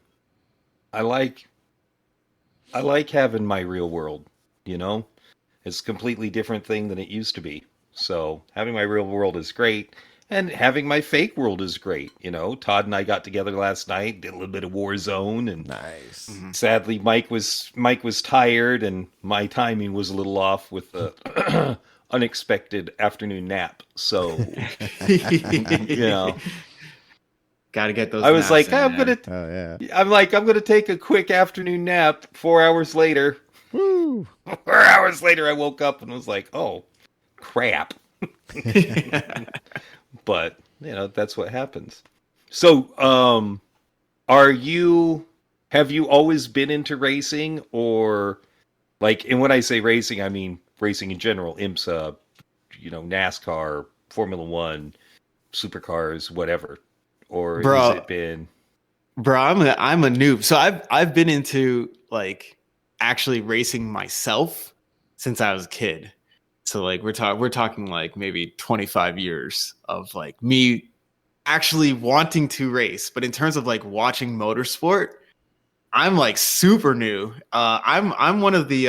I like having my real world, It's a completely different thing than it used to be. So having my real world is great. And having my fake world is great. Todd and I got together last night, did a little bit of Warzone, and Nice. Sadly, Mike was tired, and my timing was a little off with the unexpected afternoon nap. So, gotta get those. I was like, I'm gonna take a quick afternoon nap. 4 hours later, 4 hours later, I woke up and was like, oh, crap. But that's what happens. So, have you always been into racing, or and when I say racing, I mean racing in general, IMSA, NASCAR, Formula One, supercars, whatever, or has it been? Bro, I'm a noob. So I've been into actually racing myself since I was a kid. So we're talking maybe 25 years of me actually wanting to race. But in terms of watching motorsport, I'm super new. I'm one of the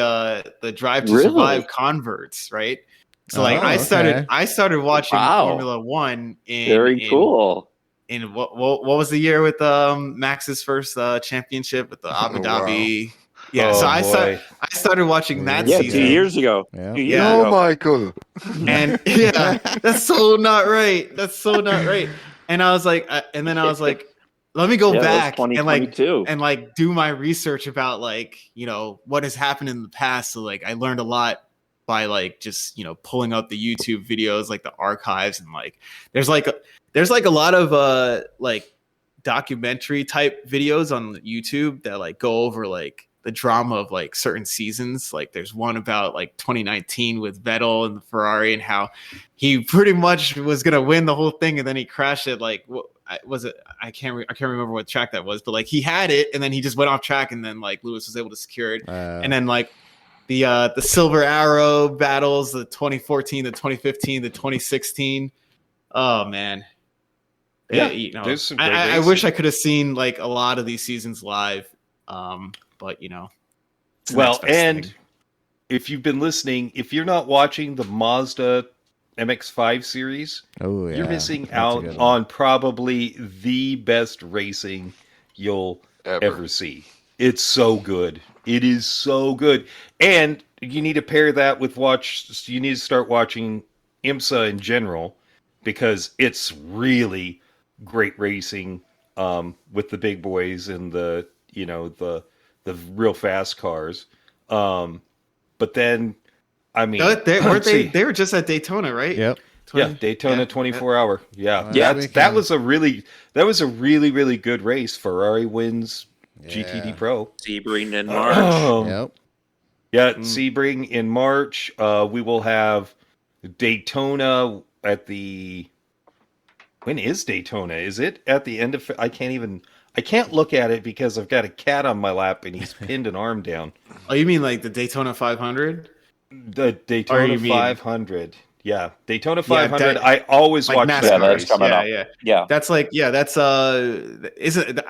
Drive to Survive converts, right? So I started watching Formula One cool. In what was the year with Max's first championship with the Abu Dhabi? Wow. Yeah, so I started watching that season 2 years ago. Yeah. 2 years ago. Michael. And that's so not right. That's so not right. And I was like, let me go back and do my research about what has happened in the past. So I learned a lot by just pulling up the YouTube videos, the archives, and there's a lot of documentary type videos on YouTube that go over the drama of certain seasons. There's one about 2019 with Vettel and the Ferrari, and how he pretty much was gonna win the whole thing, and then he crashed it. What was it? I can't remember what track that was, but he had it, and then he just went off track, and then Lewis was able to secure it. And then the Silver Arrow battles, the 2014, the 2015, the 2016. Oh man. There's some great I wish I could have seen a lot of these seasons live. But and if you've been listening, if you're not watching the Mazda MX-5 series, you're missing out on probably the best racing you'll ever see. It's so good. It is so good. And you need to pair that with you need to start watching IMSA in general, because it's really great racing with the big boys and the real fast cars. But then, I mean, they were just at Daytona, right? Yep. Yeah, Daytona 24 hour. Yeah, Last that weekend. was a really good race. Ferrari wins GTD Pro. Sebring in March. Yep. Yeah, Sebring in March. We will have Daytona at the. When is Daytona? Is it at the end of? I can't look at it because I've got a cat on my lap and he's pinned an arm down. Oh, you mean like the Daytona 500? The Daytona you mean- 500. Yeah, Daytona 500. that- I always Like watch NASCAR. that that's race. coming up. Yeah. That's isn't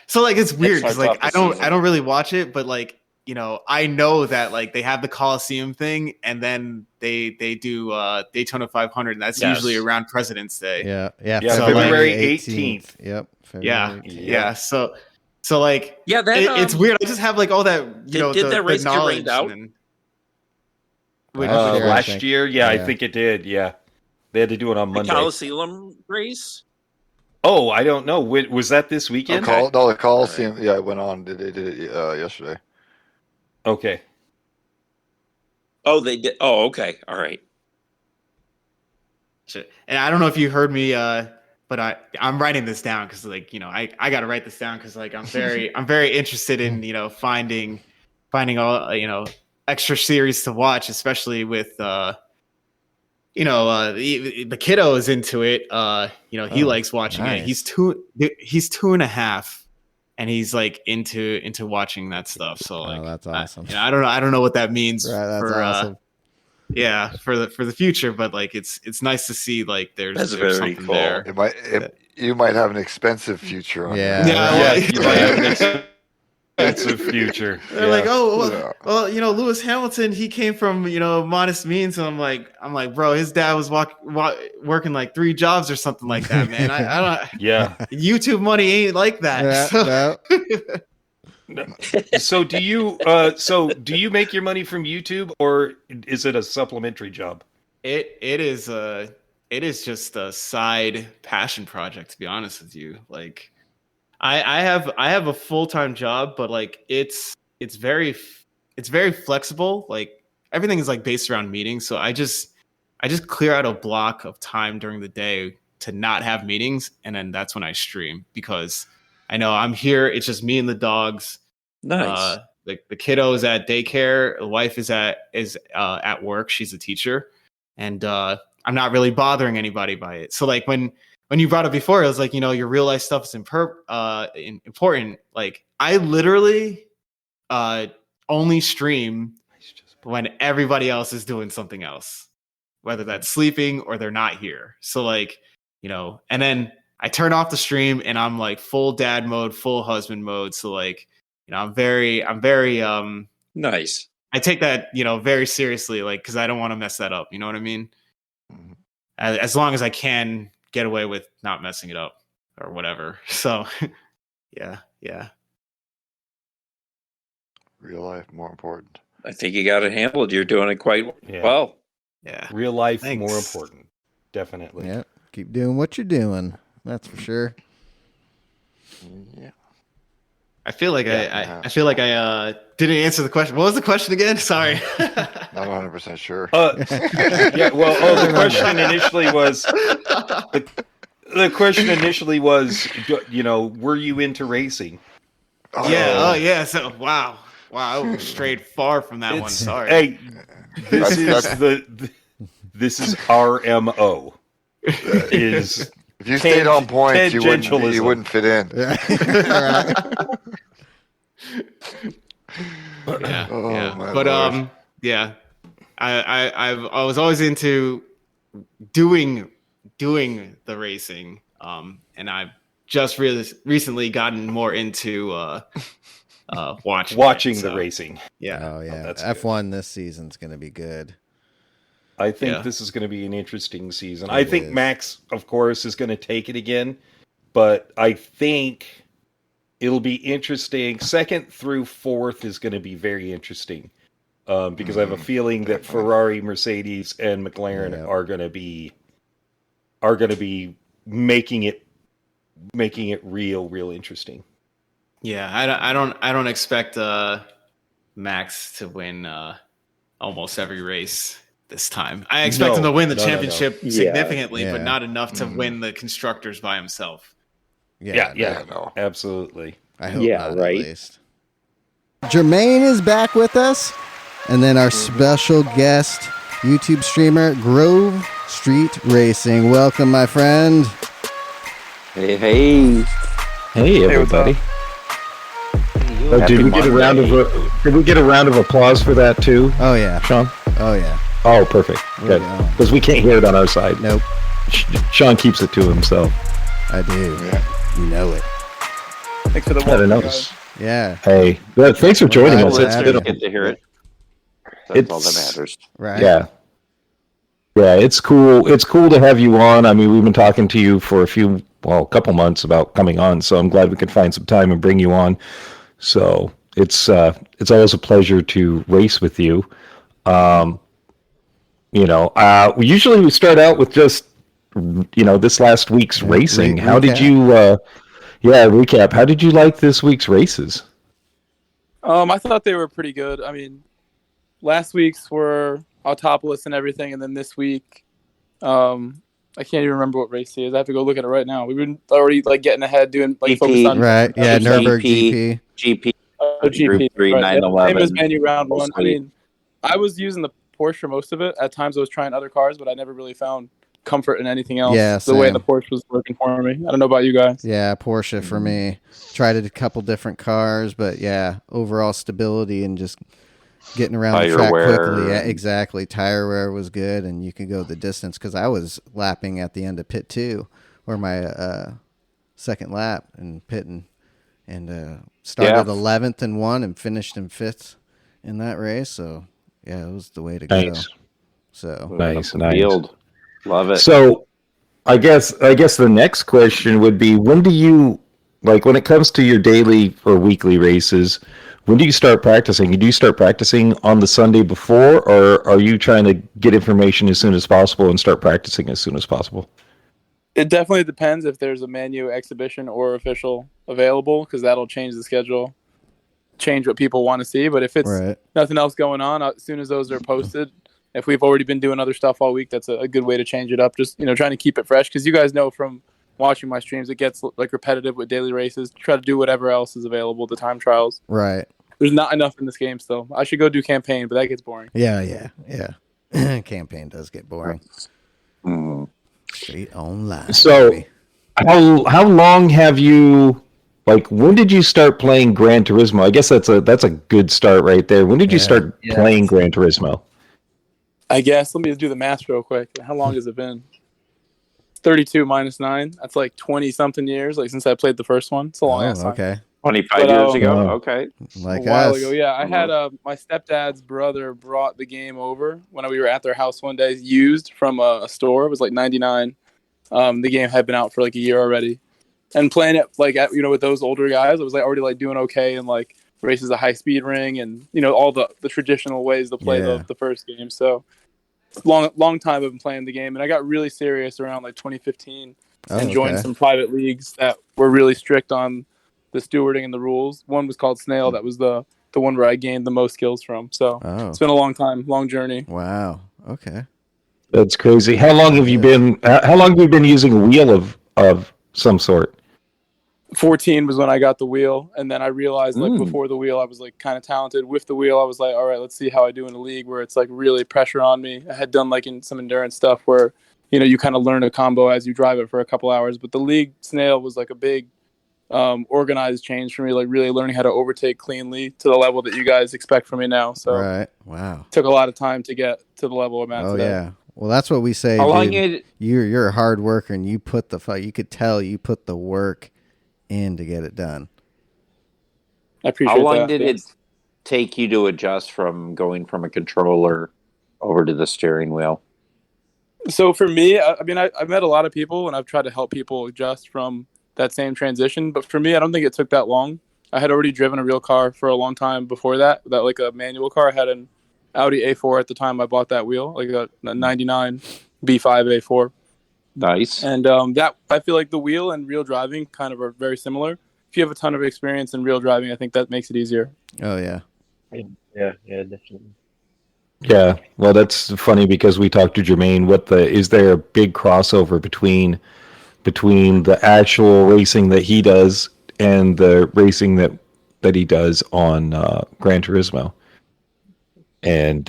so like it's weird because starts like off the season. I don't really watch it, but like I know that like they have the Coliseum thing and then they do Daytona 500 and that's Yes. usually around President's Day. Yeah. Yeah, February 18th. Yep. Yeah, February 18th. yeah. So like Yeah, that it's weird. I just have like all that did that race get knowledge. rained out? And Last year, I Last think. year, yeah, I Yeah. think it did. Yeah, they had to do it on the Monday. Coliseum race. Oh, I don't know. Was that this weekend? The Coliseum. Yeah, it went on. They did it yesterday. Okay. Oh, they did. Oh, okay. All right. and I don't know if you heard me, but I'm writing this down because like I got to write this down because like I'm very interested in finding all extra series to watch, especially with the kiddo is into it. He likes watching nice. it. He's 2.5, and he's like into watching that stuff. So like, that's awesome. I don't know what that means Right, that's for awesome. for the future, but like it's nice to see like there's That's very something cool. there. You might have an expensive future on Yeah. that. Yeah, You might have an expensive future. They're Yeah. like, oh, Yeah. well, Lewis Hamilton, he came from, modest means. And I'm like, bro, his dad was working like 3 jobs or something like that, man. I don't, Yeah. YouTube money ain't like that. Yeah, So- no. So do you make your money from YouTube, or is it a supplementary job? It is just a side passion project, to be honest with you. Like, I have a full-time job, but like it's very flexible. Like everything is like based around meetings, so I just clear out a block of time during the day to not have meetings, and then that's when I stream because I know I'm here. It's just me and the dogs. Nice. The kiddo is at daycare. The wife is at work. She's a teacher, and I'm not really bothering anybody by it. So like when you brought it before, it was like your real life stuff is important. Like I literally only stream when everybody else is doing something else, whether that's sleeping or they're not here. So like and then I turn off the stream and I'm like full dad mode, full husband mode. So like I'm very Nice. I take that very seriously, like because I don't want to mess that up. You know what I mean? Mhm. As long as I can get away with not messing it up or whatever. So yeah. Real life more important. I think you got it handled. You're doing it quite Yeah. well. Yeah. Real life Thanks. more important. Definitely. Yeah. Keep doing what you're doing. That's for sure. Yeah. I feel like Yeah. I feel like I didn't answer the question. What was the question again? Sorry. Not 100% sure. Yeah. Well, the question initially was were you into racing? Yeah. Oh yeah. So wow. I strayed far from that one. Sorry. Hey, this is our MO. Is If you stayed on point, you tangentialism. wouldn't fit in. Yeah. Oh, yeah. my But Lord. yeah. I was always into doing the racing. And I've just recently gotten more into watching the so, racing. Yeah. Oh yeah. that's good. F1 this season's going to be good. I think Yeah. this is going to be an interesting season. It I think is. Max, of course, is going to take it again, but I think it'll be interesting. 2nd through 4th is going to be very interesting because I have a feeling that Ferrari, Mercedes, and McLaren Yep. are going to be making it real interesting. Yeah, I don't expect Max to win almost every race. this time. I expect him to win the championship Yeah. significantly, Yeah. but not enough to win the constructors by himself. Yeah, no. absolutely. I hope Yeah, not, right. at least. Jermaine is back with us. And then our special guest, YouTube streamer, Grove Street Racing. Welcome, my friend. Hey. Hey, everybody. Did we get a round of applause for that too, Oh, yeah. Sean? Oh, yeah. Oh, perfect. Good. going. Because we can't hear it on our side. Nope. Sean keeps it to himself. I do. You know it. Thanks for the I don't welcome, know. guys. Yeah. Hey, thanks for joining glad us. to It's have been you. a- Get to hear it. That's all that It's- matters. Right. Yeah. Yeah, it's cool. It's cool to have you on. I mean, we've been talking to you for a couple months about coming on, so I'm glad we could find some time and bring you on. So it's always a pleasure to race with you. We usually start out with just, this last week's racing. How did you, recap. How did you like this week's races? I thought they were pretty good. I mean, last week's were Autopolis and everything, and then this week, I can't even remember what race it is. I have to go look at it right now. We've been already getting ahead, doing GP. focused on Right. Yeah, Nürburgring GP. GP. GP. Group 3, Right. 911. Same as menu round one. I Mostly. mean, I was using the Porsche for most of it. At times, I was trying other cars, but I never really found comfort in anything else. Yeah, the way same. the Porsche was working for me. I don't know about you guys. Yeah, Porsche for me. Tried a couple different cars, but yeah, overall stability and just getting around the Tire track wear. quickly. Yeah, exactly. Tire wear was good, and you could go the distance because I was lapping at the end of pit 2 or my second lap and pitting, and started 11th in one and finished in 5th in that race. So yeah, it was the way to go. Nice. So Nice. Field. Love it. So, I guess the next question would be: when do you, when it comes to your daily or weekly races, when do you start practicing? Do you start practicing on the Sunday before, or are you trying to get information as soon as possible and start practicing as soon as possible? It definitely depends if there's a Manu exhibition or official available, because that'll change the schedule, change what people want to see. But if it's right. nothing else going on, as soon as those are posted, if we've already been doing other stuff all week, that's a good way to change it up. Just trying to keep it fresh, because you guys know from watching my streams, it gets repetitive with daily races. Try to do whatever else is available, the time trials. Right. There's not enough in this game still. I should go do campaign, but that gets boring. Yeah. Campaign does get boring. Straight online. So, baby. how long have you? When did you start playing Gran Turismo? I guess that's a good start right there. When did you start playing Gran Turismo? I guess let me do the math real quick. How long has it been? 32 minus 9. That's 20 something years. Since I played the first one. It's a long ass time. Okay. 25 years ago. Wow. Okay. Like a while us. ago, yeah. I had my stepdad's brother brought the game over when we were at their house one day, used from a store. It was $99. The game had been out for a year already, and playing it with those older guys, I was already doing okay in races, a high speed ring, and all the traditional ways to play the first game. So long time I've been playing the game, and I got really serious around 2015 and joined some private leagues that were really strict on the stewarding and the rules. One was called Snail. That was the one where I gained the most skills from. So it's been a long journey. Wow. Okay. That's crazy. How long have you been? How long have you been using a wheel of some sort? 14 was when I got the wheel, and then I realized before the wheel I was kind of talented. With the wheel I was all right, let's see how I do in a league where it's really pressure on me. I had done in some endurance stuff where you kind of learn a combo as you drive it for a couple hours, but the league Snail was a big organized change for me, really learning how to overtake cleanly to the level that you guys expect from me now. So right. Wow. Took a lot of time to get to the level I'm at today. Yeah. Well, that's what we say. How long dude. You're a hard worker, and you put the fight. You could tell you put the work in to get it done. I appreciate How long that. did it take you to adjust from going from a controller over to the steering wheel? So for me, I've met a lot of people, and I've tried to help people adjust from that same transition. But for me, I don't think it took that long. I had already driven a real car for a long time before that a manual car. I had an Audi A4 at the time I bought that wheel, a 99 B5 A4. Nice. And that I feel the wheel and real driving kind of are very similar. If you have a ton of experience in real driving, I think that makes it easier. Oh yeah. Yeah, definitely. Yeah, well, that's funny because we talked to Jermaine. Is there a big crossover between the actual racing that he does and the racing that he does on Gran Turismo? And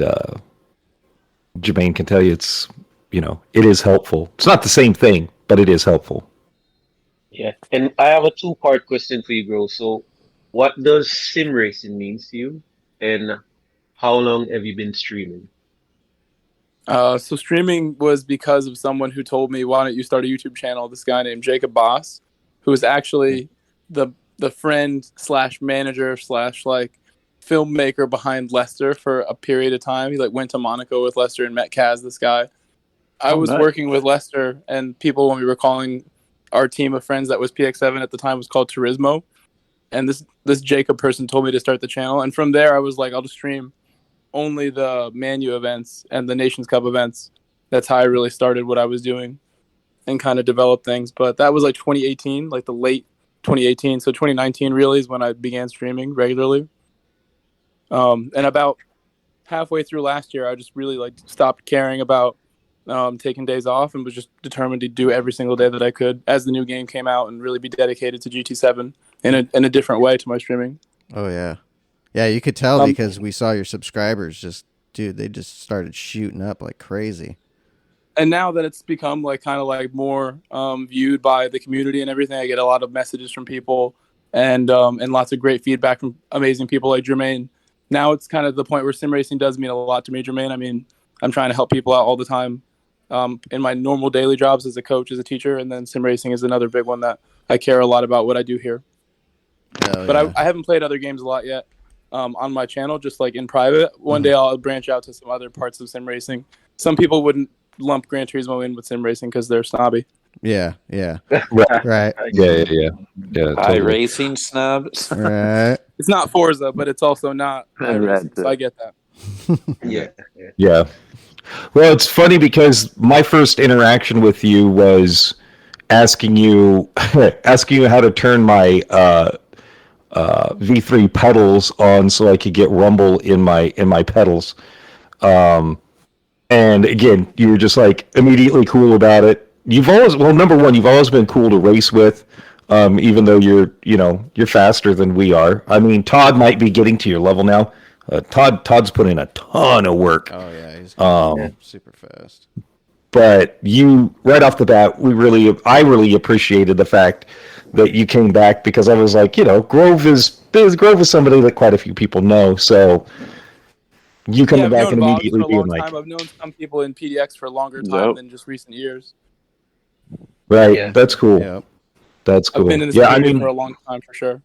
Jermaine can tell you it is helpful. It's not the same thing, but it is helpful. Yeah, and I have a two-part question for you, bro. So, what does sim racing means to you, and how long have you been streaming? So streaming was because of someone who told me, "Why don't you start a YouTube channel?" This guy named Jacob Boss, who is actually the friend slash manager slash like filmmaker behind Lester for a period of time. He like went to Monaco with Lester and met Kaz. This guy. I was nice. working with Lester and people when we were calling our team of friends that was PX7 at the time was called Turismo, and this Jacob person told me to start the channel, and from there I was like, I'll just stream only the Manu events and the Nations Cup events. That's how I really started what I was doing and kind of developed things. But that was like 2018, like the late 2018. So 2019 really is when I began streaming regularly. And about halfway through last year, I just really like stopped caring about taking days off and was just determined to do every single day that I could as the new game came out and really be dedicated to GT7 in a different way to my streaming. Oh yeah. Yeah, you could tell because we saw your subscribers they just started shooting up like crazy. And now that it's become like kind of like more viewed by the community and everything, I get a lot of messages from people and lots of great feedback from amazing people like Jermaine. Now it's kind of the point where sim racing does mean a lot to me, Jermaine. I mean, I'm trying to help people out all the time in my normal daily jobs as a coach, as a teacher, and then sim racing is another big one that I care a lot about what I do here. But yeah. I haven't played other games a lot yet. On my channel, just like in private. One day I'll branch out to some other parts of sim racing. Some people wouldn't lump Gran Turismo in with sim racing because they're snobby. Yeah. Right. Yeah. High racing snobs. Right. It's not Forza, but it's also not racing, so I get that. Yeah. Well, it's funny because my first interaction with you was asking you how to turn my V3 pedals on so I could get rumble in my pedals. And again, you were just like immediately cool about it. Number one, you've always been cool to race with, even though you're faster than we are. I mean, Todd might be getting to your level now. Todd's put in a ton of work. Oh yeah, he's super fast. But you, right off the bat, I really appreciated the fact that you came back because I was like, Grove is somebody that quite a few people know. So you coming back and immediately being like, I've known some people in PDX for a longer time than just recent years. Right, yeah. That's cool. Yep. That's cool. I've been in this community for a long time for sure.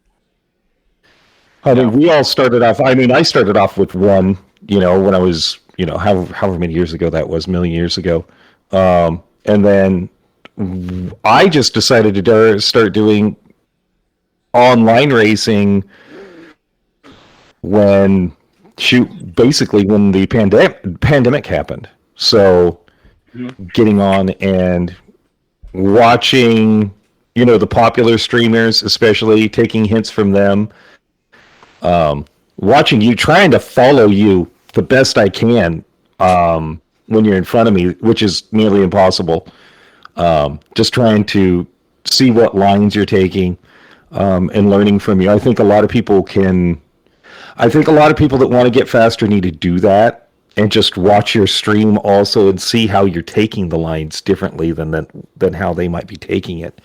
I mean, we all started off. I mean, I started off with one. When I was, however many years ago that was, million years ago. And then I just decided to start doing online racing when the pandemic happened. So getting on and watching, the popular streamers, especially taking hints from them, watching you, trying to follow you the best I can when you're in front of me, which is nearly impossible. Just trying to see what lines you're taking and learning from you. I think a lot of people that want to get faster need to do that and just watch your stream also and see how you're taking the lines differently than how they might be taking it.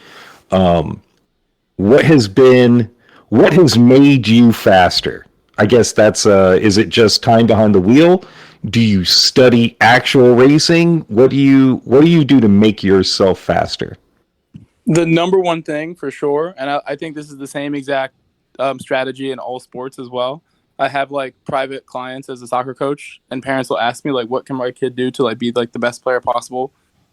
What has made you faster? I guess that's is it just time behind the wheel? Do you study actual racing? What do you do to make yourself faster? The number one thing for sure, and I think this is the same exact strategy in all sports as well. I have like private clients as a soccer coach, and parents will ask me like, what can my kid do to like be like the best player possible?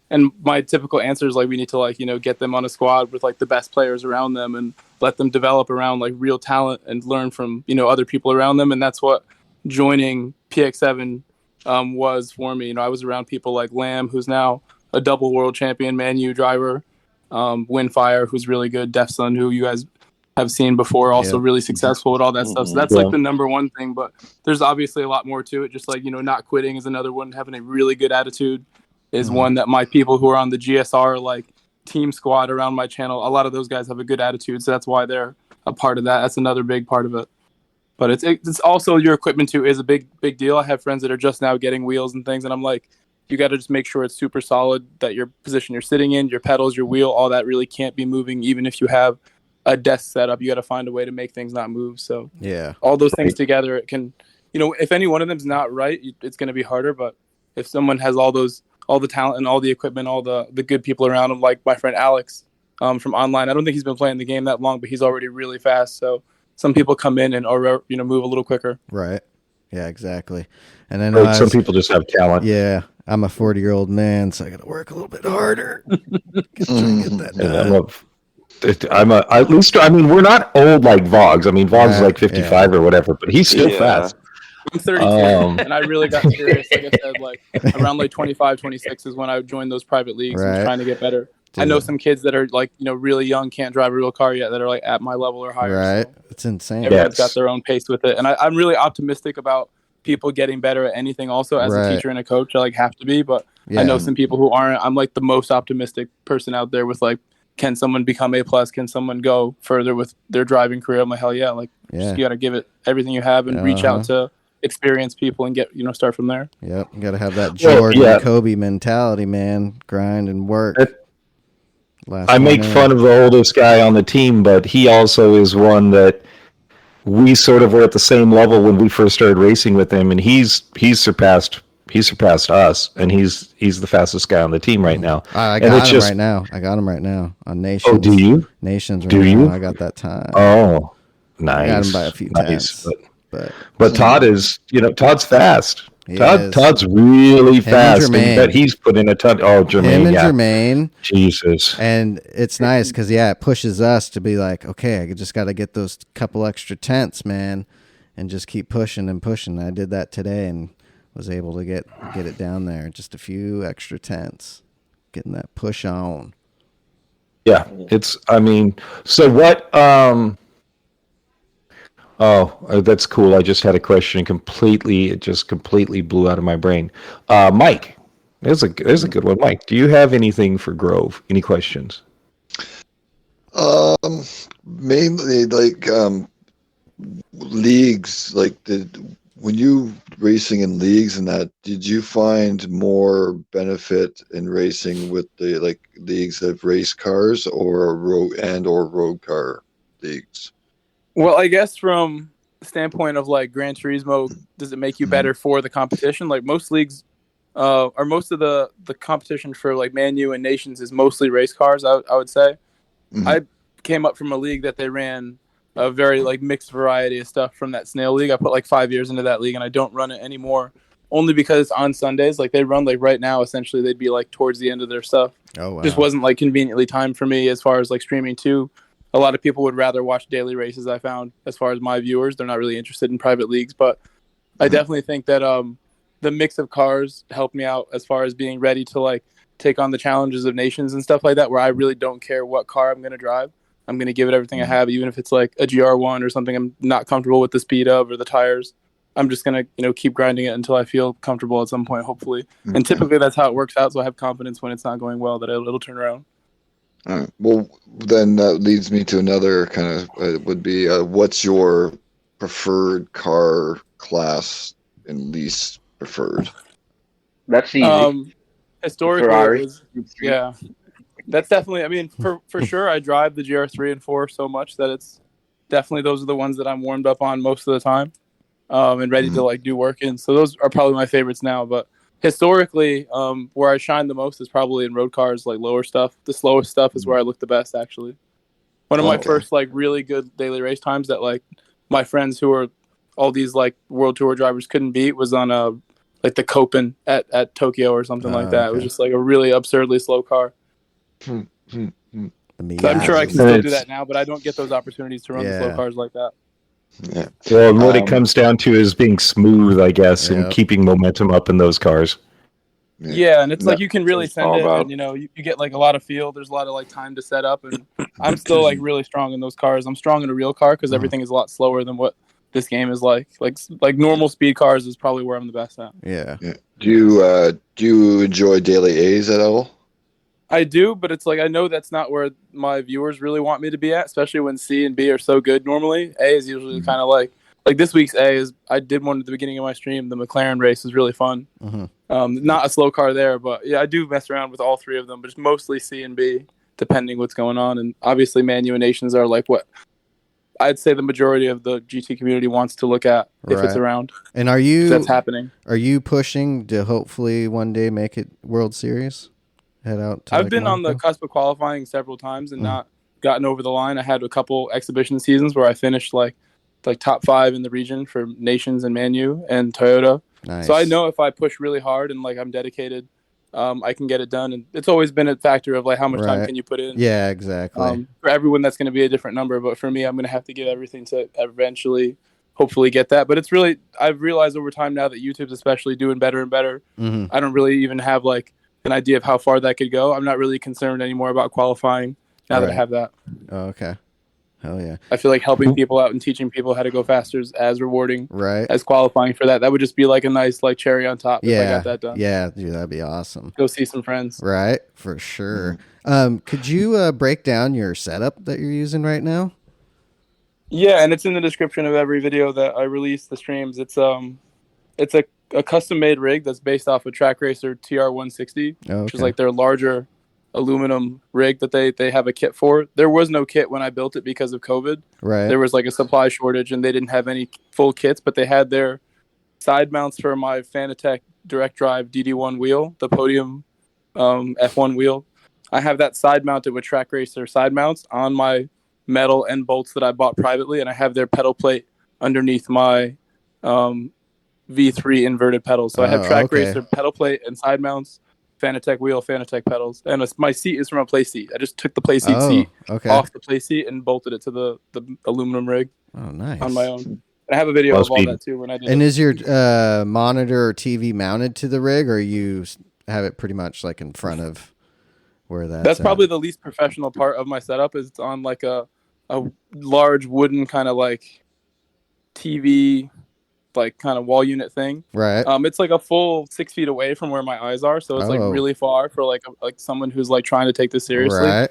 And my typical answer is like, we need to like, get them on a squad with like the best players around them and let them develop around like real talent and learn from, other people around them. And that's what joining PX7 was for me. I was around people like Lamb, who's now a double world champion Man U driver, Windfire, who's really good, Defsun, who you guys have seen before, also really successful with all that stuff. So that's Yeah. like the number one thing, but there's obviously a lot more to it. Just like, not quitting is another one. Having a really good attitude is one that my people who are on the GSR, like team squad around my channel, a lot of those guys have a good attitude. So that's why they're a part of that. That's another big part of it. But it's also your equipment too is a big deal. I have friends that are just now getting wheels and things, and I'm like, you got to just make sure it's super solid, that your position you're sitting in, your pedals, your wheel, all that really can't be moving. Even if you have a desk setup, you got to find a way to make things not move. So all those things together, it can, if any one of them's not right, it's going to be harder. But if someone has all the talent and all the equipment, all the good people around him, like my friend Alex from online, I don't think he's been playing the game that long, but he's already really fast. So some people come in and move a little quicker. Right. Yeah, exactly. And then some people just have talent. Yeah, I'm a 40-year-old man, so I got to work a little bit harder. Try and get that done. At least, I mean, we're not old like Vogs. I mean, Vogs is like 55 or whatever, but he's still fast. I'm 32, and I really got serious. Like I said, like around like 25, 26 is when I joined those private leagues and was trying to get better. Dude. I know some kids that are like, really young, can't drive a real car yet, that are like at my level or higher. Right. So it's insane. Everyone's got their own pace with it. And I'm really optimistic about people getting better at anything also as a teacher and a coach. I have to be, but I know some people who aren't. I'm like the most optimistic person out there with like, can someone become A+? Can someone go further with their driving career? I'm like, hell yeah. Just, you got to give it everything you have and reach out to experienced people and get, start from there. Yep. You got to have that Jordan Kobe mentality, man. Grind and work. I make fun of the oldest guy on the team, but he also is one that we sort of were at the same level when we first started racing with him, and he's surpassed us, and he's the fastest guy on the team right now. I got him right now. I got him right now on Nations. Oh, do you? Nations right do you? Now. I got that time. Oh, nice. I got him by a few times. But Todd is, Todd's fast. Todd's really fast, and he's put in a ton. Oh, Jermaine, him and Jermaine, Jesus, and it's nice because it pushes us to be like, okay, I just got to get those couple extra tenths, man, and just keep pushing and pushing. I did that today and was able to get it down there, just a few extra tenths, getting that push on. Yeah, so what? Oh, that's cool. I just had a question it just completely blew out of my brain. Mike, there's a good one. Mike, do you have anything for Grove? Any questions? Mainly leagues, when you racing in leagues and that, did you find more benefit in racing with the leagues of race cars or road car leagues? Well, I guess from the standpoint of Gran Turismo, does it make you better for the competition? Most leagues, or most of the competition for Manu and Nations is mostly race cars. I would say. Mm-hmm. I came up from a league that they ran a very mixed variety of stuff from that Snail League. I put 5 years into that league, and I don't run it anymore, only because it's on Sundays. They run right now. Essentially, they'd be towards the end of their stuff. Oh wow! Just wasn't conveniently timed for me as far as streaming too. A lot of people would rather watch daily races, I found, as far as my viewers. They're not really interested in private leagues. But I definitely think that the mix of cars helped me out as far as being ready to take on the challenges of Nations and stuff like that, where I really don't care what car I'm going to drive. I'm going to give it everything I have, even if it's a GR1 or something I'm not comfortable with the speed of or the tires. I'm just going to keep grinding it until I feel comfortable at some point, hopefully. And typically that's how it works out, so I have confidence when it's not going well that it'll turn around. All right. Well, then that leads me to another kind of would be what's your preferred car class and least preferred? That's easy. Historically, Ferrari. That's definitely. For sure, I drive the GR3 and 4 so much that it's definitely those are the ones that I'm warmed up on most of the time, and ready to do work in. So those are probably my favorites now, but. Historically, where I shine the most is probably in road cars, lower stuff. The slowest stuff is where I look the best, actually. One of my first, really good daily race times that, my friends who are all these, World Tour drivers couldn't beat was on, the Copen at Tokyo or something like that. Okay. It was just, a really absurdly slow car. So I'm sure I can still do that now, but I don't get those opportunities to run the slow cars like that. Yeah. Well, what it comes down to is being smooth, I guess, and keeping momentum up in those cars. Yeah, and it's No, like you can really it's send all it, about- and you get like a lot of feel. There's a lot of like time to set up, and I'm still like really strong in those cars. I'm strong in a real car because everything is a lot slower than what this game is like. Like normal speed cars is probably where I'm the best at. Yeah. Do you enjoy daily A's at all? I do, but it's like I know that's not where my viewers really want me to be at, especially when C and B are so good normally. A is usually kind of like this week's A is I did one at the beginning of my stream. The McLaren race was really fun. Not a slow car there, but yeah, I do mess around with all three of them, but it's mostly C and B, depending what's going on. And obviously, Manu and Nations are like what I'd say the majority of the GT community wants to look at if it's around. And are you that's happening? Are you pushing to hopefully one day make it World Series? Head out to I've been on the cusp of qualifying several times and not gotten over the line. I had a couple exhibition seasons where I finished like top 5 in the region for Nations and Manu and Toyota. Nice. So I know if I push really hard and like I'm dedicated, I can get it done. And it's always been a factor of like how much time can you put in. Yeah, exactly. For everyone, that's going to be a different number. But for me, I'm going to have to give everything to eventually, hopefully get that. But it's really, I've realized over time now that YouTube's especially doing better and better. I don't really even have like an idea of how far that could go. I'm not really concerned anymore about qualifying now that I have that. Oh, okay. Hell yeah. I feel like helping people out and teaching people how to go faster is as rewarding as qualifying for that. That would just be like a nice like cherry on top if I got that done. Yeah, dude, that'd be awesome. Go see some friends. Right, for sure. Could you break down your setup that you're using right now? Yeah, and it's in the description of every video that I release the streams. It's a custom made rig that's based off a Track Racer TR160, which is like their larger aluminum rig that they have a kit for. There was no kit when I built it because of COVID. Right. There was like a supply shortage and they didn't have any full kits, but they had their side mounts for my Fanatec direct drive DD1 wheel, the Podium F1 wheel. I have that side mounted with Track Racer side mounts on my metal end bolts that I bought privately, and I have their pedal plate underneath my V3 inverted pedals. So I have Track Racer pedal plate and side mounts, Fanatec wheel, Fanatec pedals, and my seat is from a play seat. I just took the play seat off the play seat and bolted it to the aluminum rig. Oh, nice. On my own. And I have a video of all that too when I did. And is your monitor or TV mounted to the rig, or you have it pretty much like in front of where that's probably the least professional part of my setup. Is it's on like a large wooden kind of like TV like kind of wall unit thing. Right. It's like a full 6 feet away from where my eyes are, so it's like really far for like someone who's like trying to take this seriously. Right.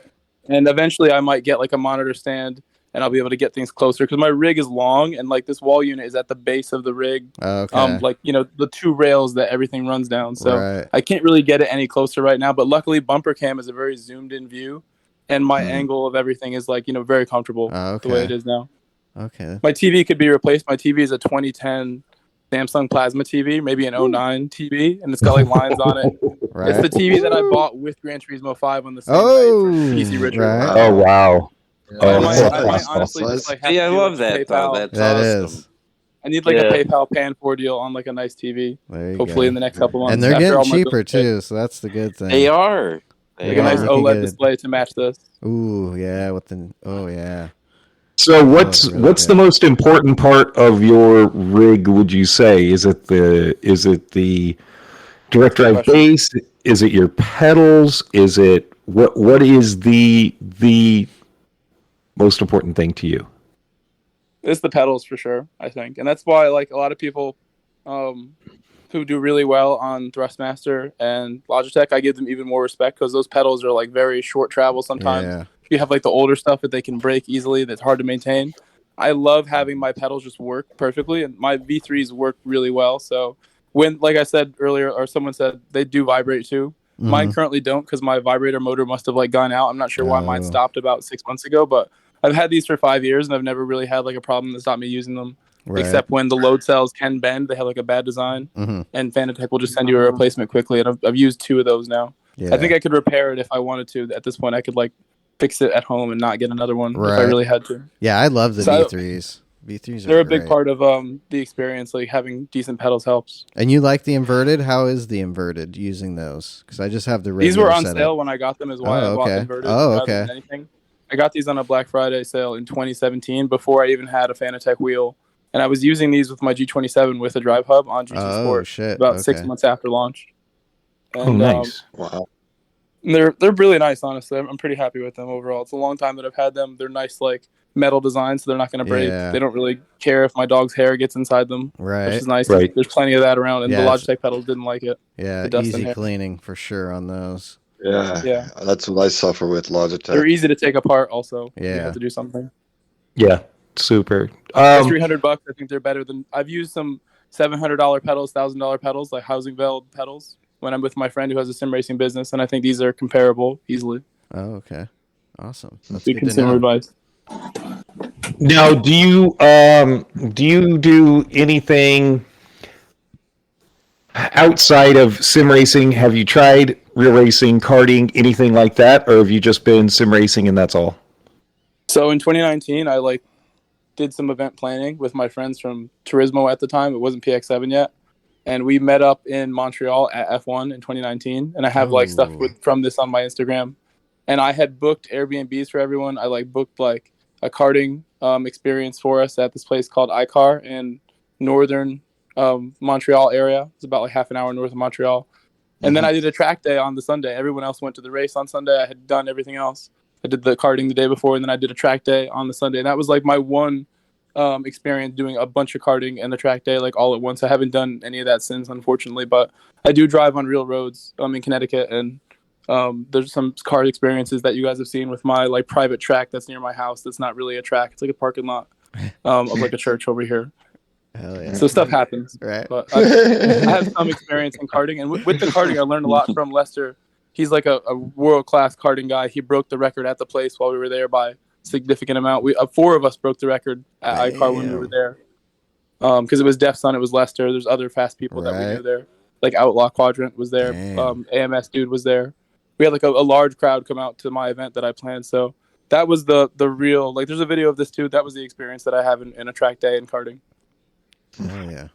And eventually I might get like a monitor stand and I'll be able to get things closer because my rig is long and like this wall unit is at the base of the rig. Like the 2 rails that everything runs down. So I can't really get it any closer right now, but luckily bumper cam is a very zoomed in view and my angle of everything is like, very comfortable the way it is now. Okay. My TV could be replaced. My TV is a 2010 Samsung Plasma TV, maybe an 09 TV, and it's got like lines on it. Right. It's the TV that I bought with Gran Turismo 5 on the same night for PC Richard. Right. Oh, wow. I might honestly just like have to I do, love like, that. PayPal. That's That awesome. is. I need like a PayPal Pan 4 deal on like a nice TV. There you Hopefully go. in the next couple months. And they're after getting all my cheaper bills paid. too, so that's the good thing. They are. Like a nice You can OLED get it. display to match this. Ooh, yeah, with the yeah. So what's really what's good. the most important part of your rig, would you say? Is it the direct drive base? Is it your pedals? Is it what is the most important thing to you? It's the pedals for sure, I think. And that's why like a lot of people who do really well on Thrustmaster and Logitech, I give them even more respect because those pedals are like very short travel sometimes. Yeah. If you have like the older stuff that they can break easily, that's hard to maintain. I love having my pedals just work perfectly, and my V3s work really well. So when, like I said earlier, or someone said, they do vibrate too. Mine currently don't because my vibrator motor must have like gone out. I'm not sure why mine stopped about 6 months ago, but I've had these for 5 years and I've never really had like a problem that stopped me using them. Right. Except when the load cells can bend, they have like a bad design, and Fanatec will just send you a replacement quickly. And I've used 2 of those now. Yeah. I think I could repair it if I wanted to. At this point, I could like fix it at home and not get another one if I really had to. Yeah, I love the So- V3s. V3s are They're a big great. part of the experience. Like having decent pedals helps. And you like the inverted? How is the inverted using those? Because I just have the regular These were on setup. sale when I got them, is why I bought inverted rather than anything. I got these on a Black Friday sale in 2017 before I even had a Fanatec wheel. And I was using these with my G27 with a drive hub on GT Sport shit. about 6 months after launch. And, nice. Wow. they're really nice, honestly. I'm pretty happy with them overall. It's a long time that I've had them. They're nice, like metal design, so they're not going to break. Yeah. They don't really care if my dog's hair gets inside them, Right. which is nice. Right. There's plenty of that around, and Yeah, the it's- Logitech pedals didn't like it. Yeah, The dust easy in here. cleaning for sure on those. Yeah. That's what I suffer with They're Logitech. easy to take apart. Also, if you Yeah. have to do something. Yeah, super. For $300, I think they're better than. I've used some $700 pedals, $1,000 pedals, like Housingveld pedals, when I'm with my friend who has a sim racing business, and I think these are comparable easily. Oh, okay. Awesome. That's Good good to consumer know. advice. Now, do you do anything outside of sim racing? Have you tried real racing, karting, anything like that, or have you just been sim racing and that's all? So in 2019, I did some event planning with my friends from Turismo at the time. It wasn't PX7 yet. And we met up in Montreal at F1 in 2019. And I have stuff from this on my Instagram. And I had booked Airbnbs for everyone. I booked a karting experience for us at this place called iCar in northern Montreal area. It's about half an hour north of Montreal. And then I did a track day on the Sunday. Everyone else went to the race on Sunday. I had done everything else. I did the karting the day before, and then I did a track day on the Sunday. And that was my one experience doing a bunch of karting and the track day all at once. I haven't done any of that since, unfortunately, but I do drive on real roads in Connecticut, and there's some kart experiences that you guys have seen with my private track that's near my house. That's not really a track. It's like a parking lot of a church over here. Hell yeah. So stuff happens. Right. But I have some experience in karting, and with the karting, I learned a lot from Lester. He's a world-class karting guy. He broke the record at the place while we were there by a significant amount. We 4 of us broke the record at iCar when we were there. Because it was Def Son, it was Lester. There's other fast people that we knew there. Outlaw Quadrant was there. AMS dude was there. We had a large crowd come out to my event that I planned. So that was the real, there's a video of this too. That was the experience that I have in a track day in karting. Oh yeah.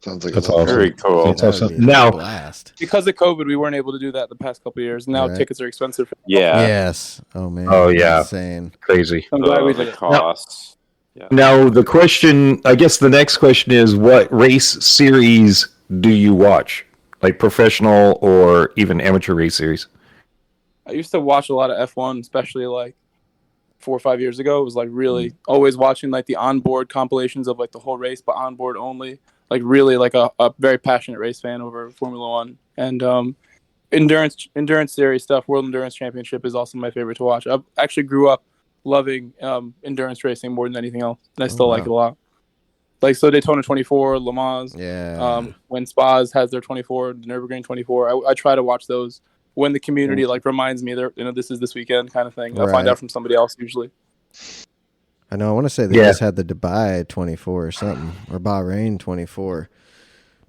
Sounds like That's a lot of awesome. Very cool. That's That would awesome. be a Now, blast. Because of COVID, we weren't able to do that the past couple of years. Now Right. tickets are expensive. Yeah. Yes. Oh man. Oh, yeah. Insane. crazy. I'm glad we did The it. costs. Now, the question, I guess the next question is, what race series do you watch? Professional or even amateur race series? I used to watch a lot of F1, especially 4 or 5 years ago. It was really always watching the onboard compilations of the whole race, but onboard only. Really a very passionate race fan over Formula One. And endurance series stuff, World Endurance Championship is also my favorite to watch. I actually grew up loving endurance racing more than anything else, and I still like it a lot. So Daytona 24, Le Mans. Yeah. When Spas has their 24, the Nürburgring 24, I try to watch those when the community reminds me this is this weekend kind of thing. I'll find Right. out from somebody else usually. I know. I want to say they just had the Dubai 24 or something, or Bahrain 24.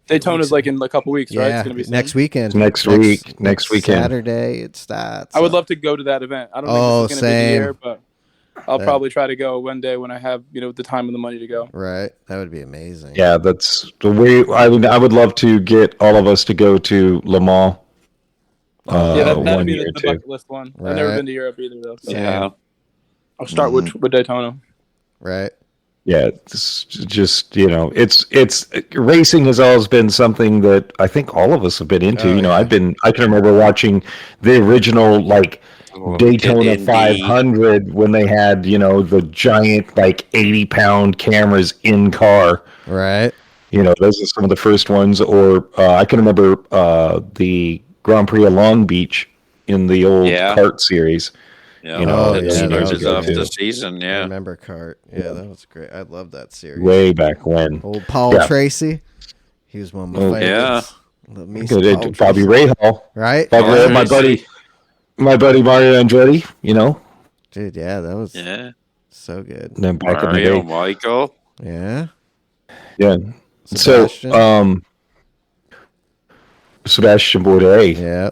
Daytona's in a couple weeks, right? It's Yeah, gonna be soon. next weekend. Next weekend. Saturday it starts. I would love to go to that event. I don't think this is going to be the year, but I'll probably try to go one day when I have the time and the money to go. Right, that would be amazing. Yeah, that's the way. I would love to get all of us to go to Le Mans. That'd one be year the too. bucket list one. I've never Right. been to Europe either, though. So Yeah. I'll start with Daytona. Right. Yeah, it's just it's racing has always been something that I think all of us have been into. Oh, yeah. I can remember watching the original Daytona Indy. 500 when they had the giant 80-pound cameras in car. Right. Those are some of the first ones. Or I can remember the Grand Prix of Long Beach in the old kart series. Yeah. Oh, It yeah, that was started off good. the season. I Yeah. remember Kart. Yeah, that was great. I love that series. Way back when. Old Paul Yeah. Tracy. He was one of my Oh, favorites. Love me some Good, Paul Bobby Tracy. Rahal. Right? Bobby Yeah. Rahal, my buddy Mario Andretti. Dude, yeah, that was Yeah. so good. And then back in the Mario, day. Michael. Yeah. Yeah. Sebastian. So, Sebastian Bourdais. Yeah.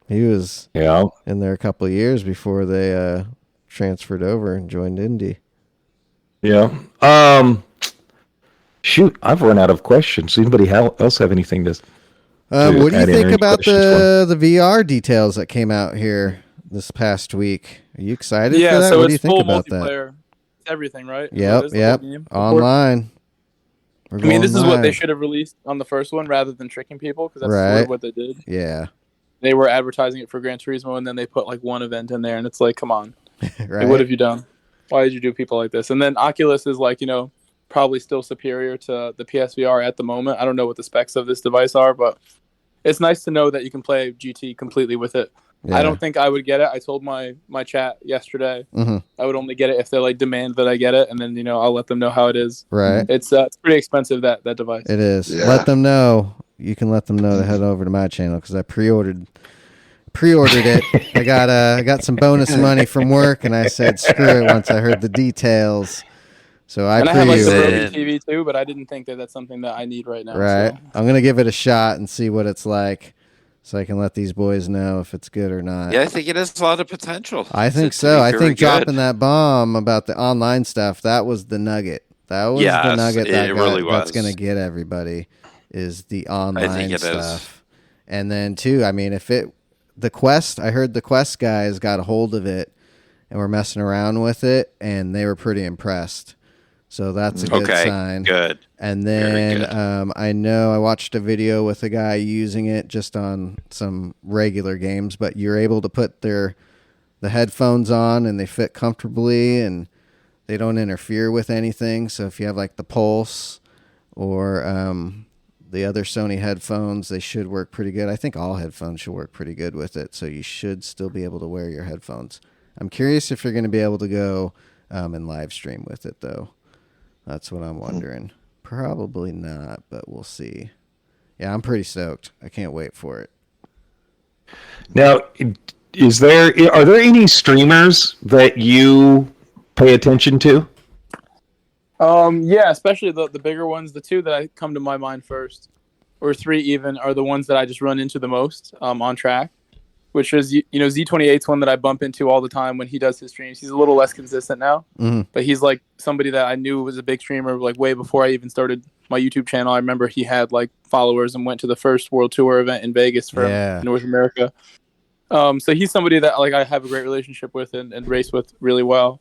He was Yeah. in there a couple of years before they transferred over and joined Indy. Yeah. Shoot, I've run out of questions. Anybody else have anything to? What do you add in think any about questions for the VR details that came out here this past week? Are you excited for Yeah, that? so What do you it's think full about that? multiplayer. It's everything, right? Yep, It is the yep. whole game. Online. We're I mean, this going is what they live. should have released on the first one rather than tricking people, because that's Right. sort of what they did. Yeah. They were advertising it for Gran Turismo, and then they put like one event in there, and it's like, come on. Right. Like, what have you done? Why did you do people like this? And then Oculus is like, probably still superior to the PSVR at the moment. I don't know what the specs of this device are, but it's nice to know that you can play GT completely with it. Yeah. I don't think I would get it. I told my chat yesterday I would only get it if they like demand that I get it, and then I'll let them know how it is. Right. It's pretty expensive, that device. It is. Yeah. Let them know. You can let them know to head over to my channel because I pre-ordered it. I got some bonus money from work, and I said screw it once I heard the details. So I And I have like the pre-ordered. Broken TV too, but I didn't think that that's something that I need right now. Right. So. I'm gonna give it a shot and see what it's like, so I can let these boys know if it's good or not. Yeah, I think it has a lot of potential. I think to so. be I very think good. dropping that bomb about the online stuff, that was the nugget. That was the Yes, nugget that it really that's was. going to get everybody is the I online think it stuff. is. And then too, I mean, the Quest, I heard the Quest guys got a hold of it and were messing around with it, and they were pretty impressed. So that's a good sign. Good. And Very then good. I know I watched a video with a guy using it just on some regular games, but you're able to put the headphones on and they fit comfortably and they don't interfere with anything. So if you have like the Pulse or the other Sony headphones, they should work pretty good. I think all headphones should work pretty good with it. So you should still be able to wear your headphones. I'm curious if you're going to be able to go and live stream with it though. That's what I'm wondering. Probably not, but we'll see. Yeah, I'm pretty stoked. I can't wait for it. Now, are there any streamers that you pay attention to? Yeah, especially the bigger ones. The two that I come to my mind first, or three even, are the ones that I just run into the most on track, which is Z28's one that I bump into all the time when he does his streams. He's a little less consistent now, but he's like somebody that I knew was a big streamer like way before I even started my YouTube channel. I remember he had like followers and went to the first World Tour event in Vegas for North America. So he's somebody that like I have a great relationship with and race with really well.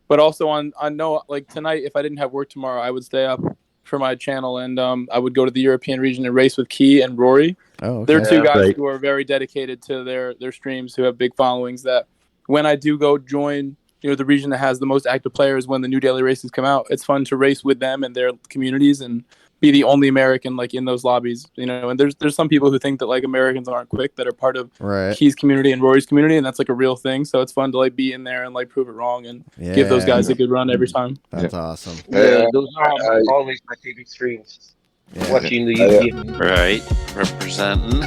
But also I know like tonight, if I didn't have work tomorrow, I would stay up for my channel and I would go to the European region and race with Key and Rory. Oh, okay. They're two guys Right. who are very dedicated to their streams, who have big followings, that when I do go join the region that has the most active players when the new daily races come out, it's fun to race with them and their communities and be the only American like in those lobbies, and there's some people who think that like Americans aren't quick that are part of Key's community and Rory's community, and that's like a real thing. So it's fun to like be in there and like prove it wrong and give those guys a good run every time. That's awesome. Yeah, those are always my favorite streams. Yeah. Watching the UK. Right. Representing.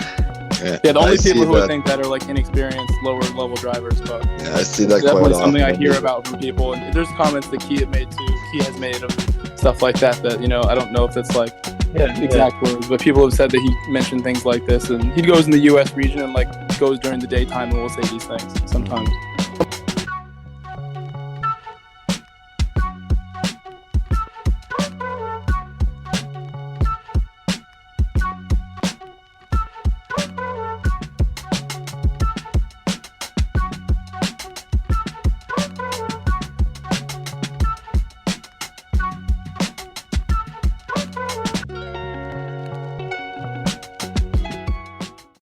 Yeah, the only I see people who that. think that are like inexperienced, lower level drivers, but Yeah, I see it's that quite definitely often. something I hear about from people. And there's comments that Key has made of stuff like that I don't know if that's like exact words, but people have said that he mentioned things like this, and he goes in the U.S. region and like goes during the daytime and will say these things sometimes.